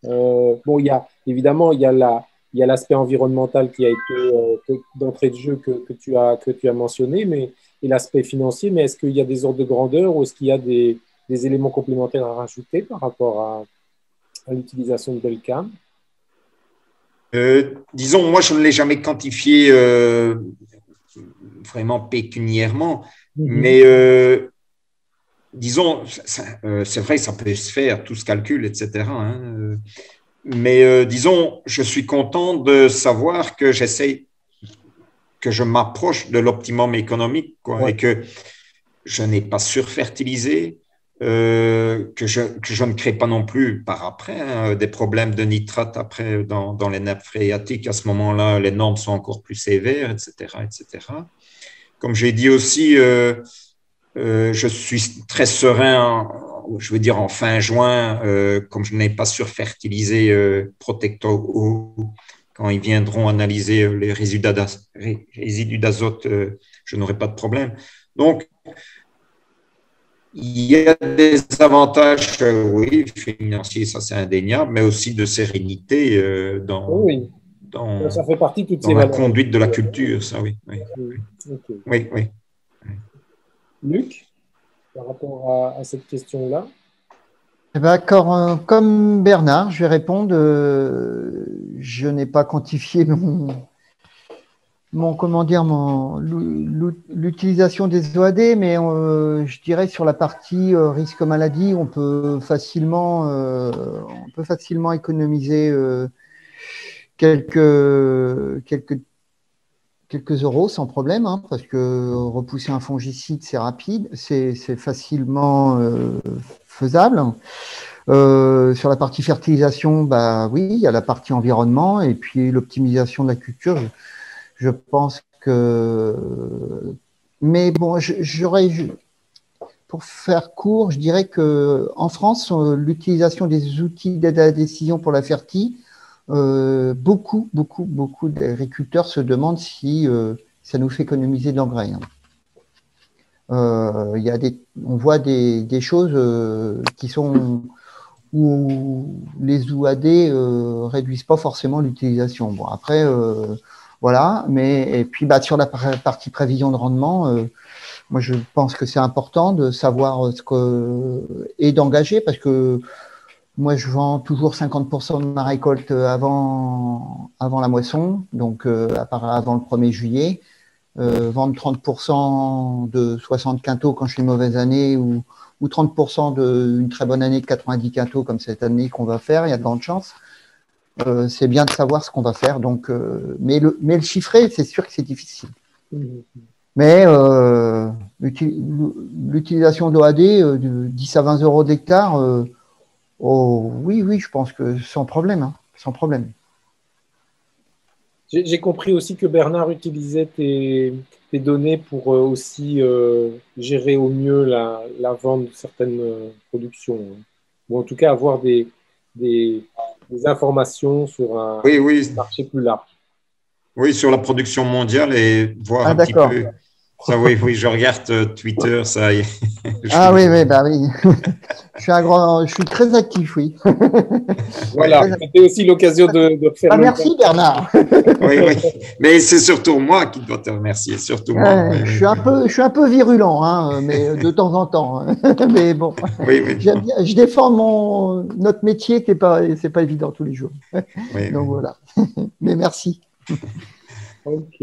Bon, évidemment, il y a l'aspect environnemental qui a été d'entrée de jeu que tu as mentionné, et l'aspect financier, mais est-ce qu'il y a des ordres de grandeur ou est-ce qu'il y a des éléments complémentaires à rajouter par rapport à l'utilisation de Belcam? Disons, moi, je ne l'ai jamais quantifié vraiment pécuniairement, mais disons, c'est vrai, ça peut se faire, tout se calcule, etc. Hein, mais disons, je suis content de savoir que je m'approche de l'optimum économique, quoi, et que je n'ai pas surfertilisé, que je ne crée pas non plus par après des problèmes de nitrate après dans les nappes phréatiques. À ce moment-là, les normes sont encore plus sévères, etc. etc. Comme j'ai dit aussi, je suis très serein, je veux dire en fin juin, comme je n'ai pas surfertilisé Protecto quand ils viendront analyser les résidus d'azote, je n'aurai pas de problème. Donc, il y a des avantages, oui, financiers, ça c'est indéniable, mais aussi de sérénité dans ça fait partie de toutes ces la valeurs. conduite de la culture, ça, oui. Okay. Oui. Luc, par rapport à cette question-là? Eh ben, comme Bernard, je vais répondre. Je n'ai pas quantifié l'utilisation des OAD, mais je dirais sur la partie risque maladie, on peut facilement économiser quelques euros sans problème, hein, parce que repousser un fongicide, c'est rapide, c'est facilement faisable. Sur la partie fertilisation, bah oui, il y a la partie environnement et puis l'optimisation de la culture. Je pense que... Mais bon, pour faire court, je dirais qu'en France, l'utilisation des outils d'aide à la décision pour la fertie, beaucoup d'agriculteurs se demandent si ça nous fait économiser de l'engrais. On voit des choses qui sont où les OAD réduisent pas forcément l'utilisation. Bon, après, Voilà. Et puis, sur la partie prévision de rendement, moi, je pense que c'est important de savoir et d'engager, parce que moi, je vends toujours 50% de ma récolte avant la moisson, donc avant le 1er juillet. Vendre 30% de 60 quintaux quand je suis une mauvaise année, ou 30% d'une très bonne année de 90 quintaux comme cette année qu'on va faire, il y a de grandes chances. C'est bien de savoir ce qu'on va faire. Donc, mais le chiffrer, c'est sûr que c'est difficile. Mais l'utilisation de l'OAD, de 10 à 20 euros d'hectare, oui, je pense que sans problème. Hein, sans problème. J'ai compris aussi que Bernard utilisait tes données pour aussi gérer au mieux la vente de certaines productions, hein. Ou en tout cas avoir des informations sur un marché plus large. Oui, sur la production mondiale et voir un petit peu. Ça, oui, je regarde Twitter, ça y est. Oui. Je suis très actif, oui. Voilà, c'était aussi l'occasion de faire. Merci Bernard. Oui, mais c'est surtout moi qui dois te remercier, surtout moi. Je suis un peu virulent, hein, mais de temps en temps. Hein. Mais bon, j'aime bien, je défends notre métier, c'est pas évident tous les jours. Donc voilà. Mais merci. Ok.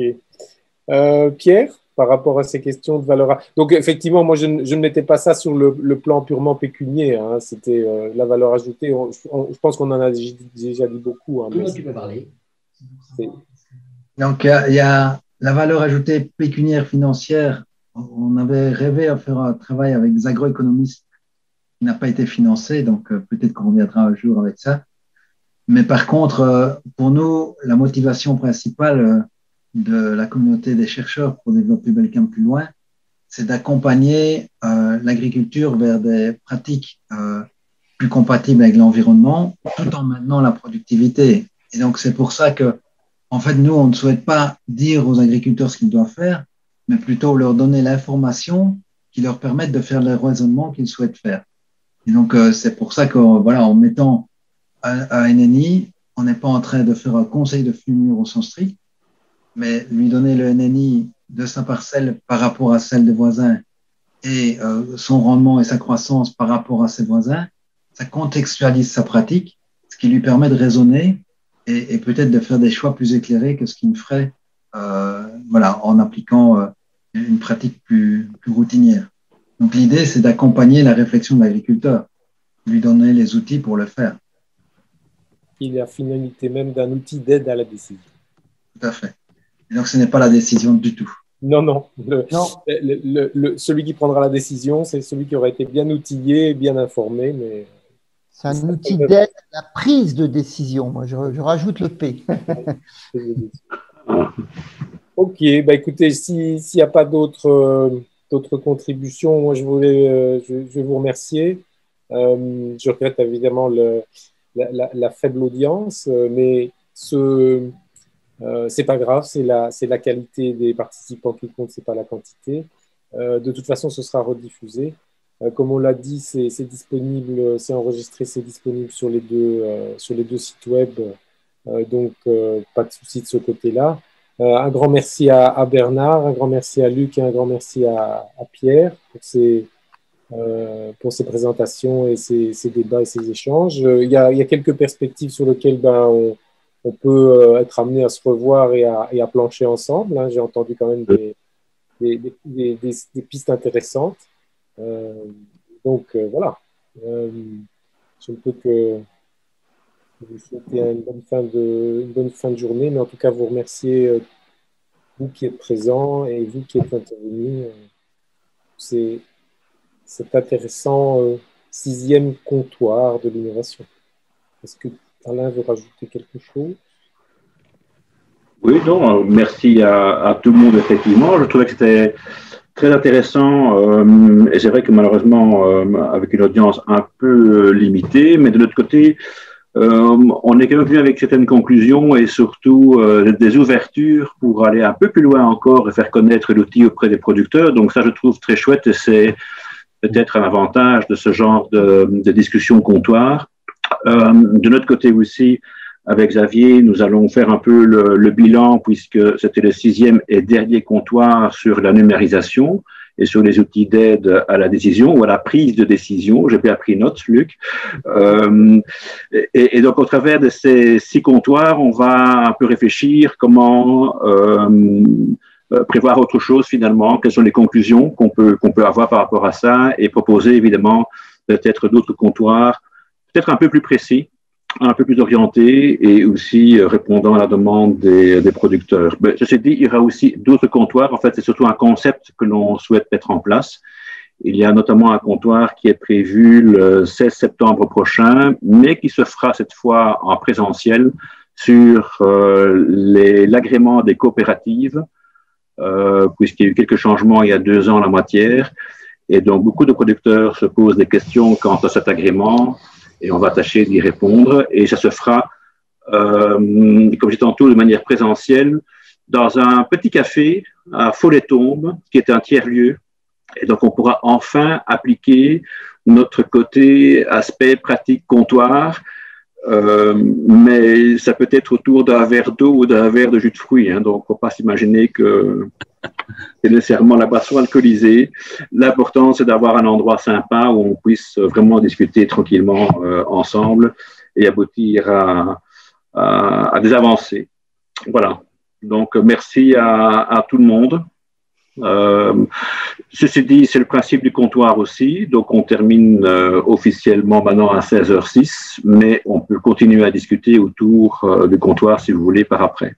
Pierre, par rapport à ces questions de valeur. Donc, effectivement, moi, je ne mettais pas ça sur le plan purement pécunier. Hein. C'était la valeur ajoutée. Je pense qu'on en a déjà dit beaucoup. Hein, tu peux parler. Donc, il y a la valeur ajoutée pécuniaire financière. On avait rêvé à faire un travail avec des agroéconomistes qui n'a pas été financé. Donc, peut-être qu'on reviendra un jour avec ça. Mais par contre, pour nous, la motivation principale de la communauté des chercheurs pour développer Belcam plus loin, c'est d'accompagner l'agriculture vers des pratiques plus compatibles avec l'environnement, tout en maintenant la productivité. Et donc, c'est pour ça que, en fait, nous, on ne souhaite pas dire aux agriculteurs ce qu'ils doivent faire, mais plutôt leur donner l'information qui leur permette de faire le raisonnement qu'ils souhaitent faire. Et donc, c'est pour ça que, voilà, en mettant un NNI, on n'est pas en train de faire un conseil de fumure au sens strict, mais lui donner le NNI de sa parcelle par rapport à celle des voisins et son rendement et sa croissance par rapport à ses voisins, ça contextualise sa pratique, ce qui lui permet de raisonner et peut-être de faire des choix plus éclairés que ce qu'il ferait en appliquant une pratique plus routinière. Donc l'idée, c'est d'accompagner la réflexion de l'agriculteur, lui donner les outils pour le faire. Il est la finalité même d'un outil d'aide à la décision. Tout à fait. Et donc, ce n'est pas la décision du tout. Non. Celui qui prendra la décision, c'est celui qui aura été bien outillé, bien informé. Mais c'est un outil d'aide à la prise de décision. Moi, je rajoute le P. Ok, écoutez, s'il n'y a pas d'autres contributions, moi, je vais vous remercier. Je regrette évidemment la faible audience, mais c'est pas grave, c'est la qualité des participants qui compte, c'est pas la quantité. De toute façon, ce sera rediffusé. Comme on l'a dit, c'est disponible, c'est enregistré, c'est disponible sur les deux sites web. Donc, pas de souci de ce côté-là. Un grand merci à Bernard, un grand merci à Luc et un grand merci à Pierre pour ces présentations et ces débats et ces échanges. Il y a quelques perspectives sur lesquelles on peut être amené à se revoir et à plancher ensemble. Hein. J'ai entendu quand même des pistes intéressantes. Donc, voilà. Je ne peux que vous souhaiter une bonne fin de journée, mais en tout cas, vous remercier vous qui êtes présents et vous qui êtes intervenus. C'est cet intéressant 6e comptoir de l'innovation. Est-ce que Alain veut rajouter quelque chose? Oui, non, merci à tout le monde, effectivement. Je trouvais que c'était très intéressant et c'est vrai que malheureusement, avec une audience un peu limitée, mais de l'autre côté, on est quand même venu avec certaines conclusions et surtout des ouvertures pour aller un peu plus loin encore et faire connaître l'outil auprès des producteurs. Donc ça, je trouve très chouette et c'est peut-être un avantage de ce genre de discussion comptoir. De notre côté aussi, avec Xavier, nous allons faire un peu le bilan, puisque c'était le 6e et dernier comptoir sur la numérisation et sur les outils d'aide à la décision ou à la prise de décision. J'ai bien pris note, Luc. Et donc, au travers de ces 6 comptoirs, on va un peu réfléchir comment prévoir autre chose finalement, quelles sont les conclusions qu'on peut avoir par rapport à ça, et proposer évidemment peut-être d'autres comptoirs, peut-être un peu plus précis, un peu plus orientés, et aussi répondant à la demande des producteurs. Mais, ceci dit, il y aura aussi d'autres comptoirs. En fait, c'est surtout un concept que l'on souhaite mettre en place. Il y a notamment un comptoir qui est prévu le 16 septembre prochain, mais qui se fera cette fois en présentiel sur l'agrément des coopératives, puisqu'il y a eu quelques changements il y a 2 ans en la matière. Et donc, beaucoup de producteurs se posent des questions quant à cet agrément, et on va tâcher d'y répondre. Et ça se fera, comme je disais tantôt, de manière présentielle, dans un petit café à Follet-Tombe, qui est un tiers-lieu. Et donc, on pourra enfin appliquer notre côté aspect pratique comptoir, mais ça peut être autour d'un verre d'eau ou d'un verre de jus de fruits. Hein, donc, il ne faut pas s'imaginer que c'est nécessairement la boisson alcoolisée. L'important, c'est d'avoir un endroit sympa où on puisse vraiment discuter tranquillement ensemble et aboutir à des avancées. Voilà. Donc, merci à tout le monde. Ceci dit, c'est le principe du comptoir aussi. Donc, on termine officiellement maintenant à 16h06, mais on peut continuer à discuter autour du comptoir si vous voulez par après.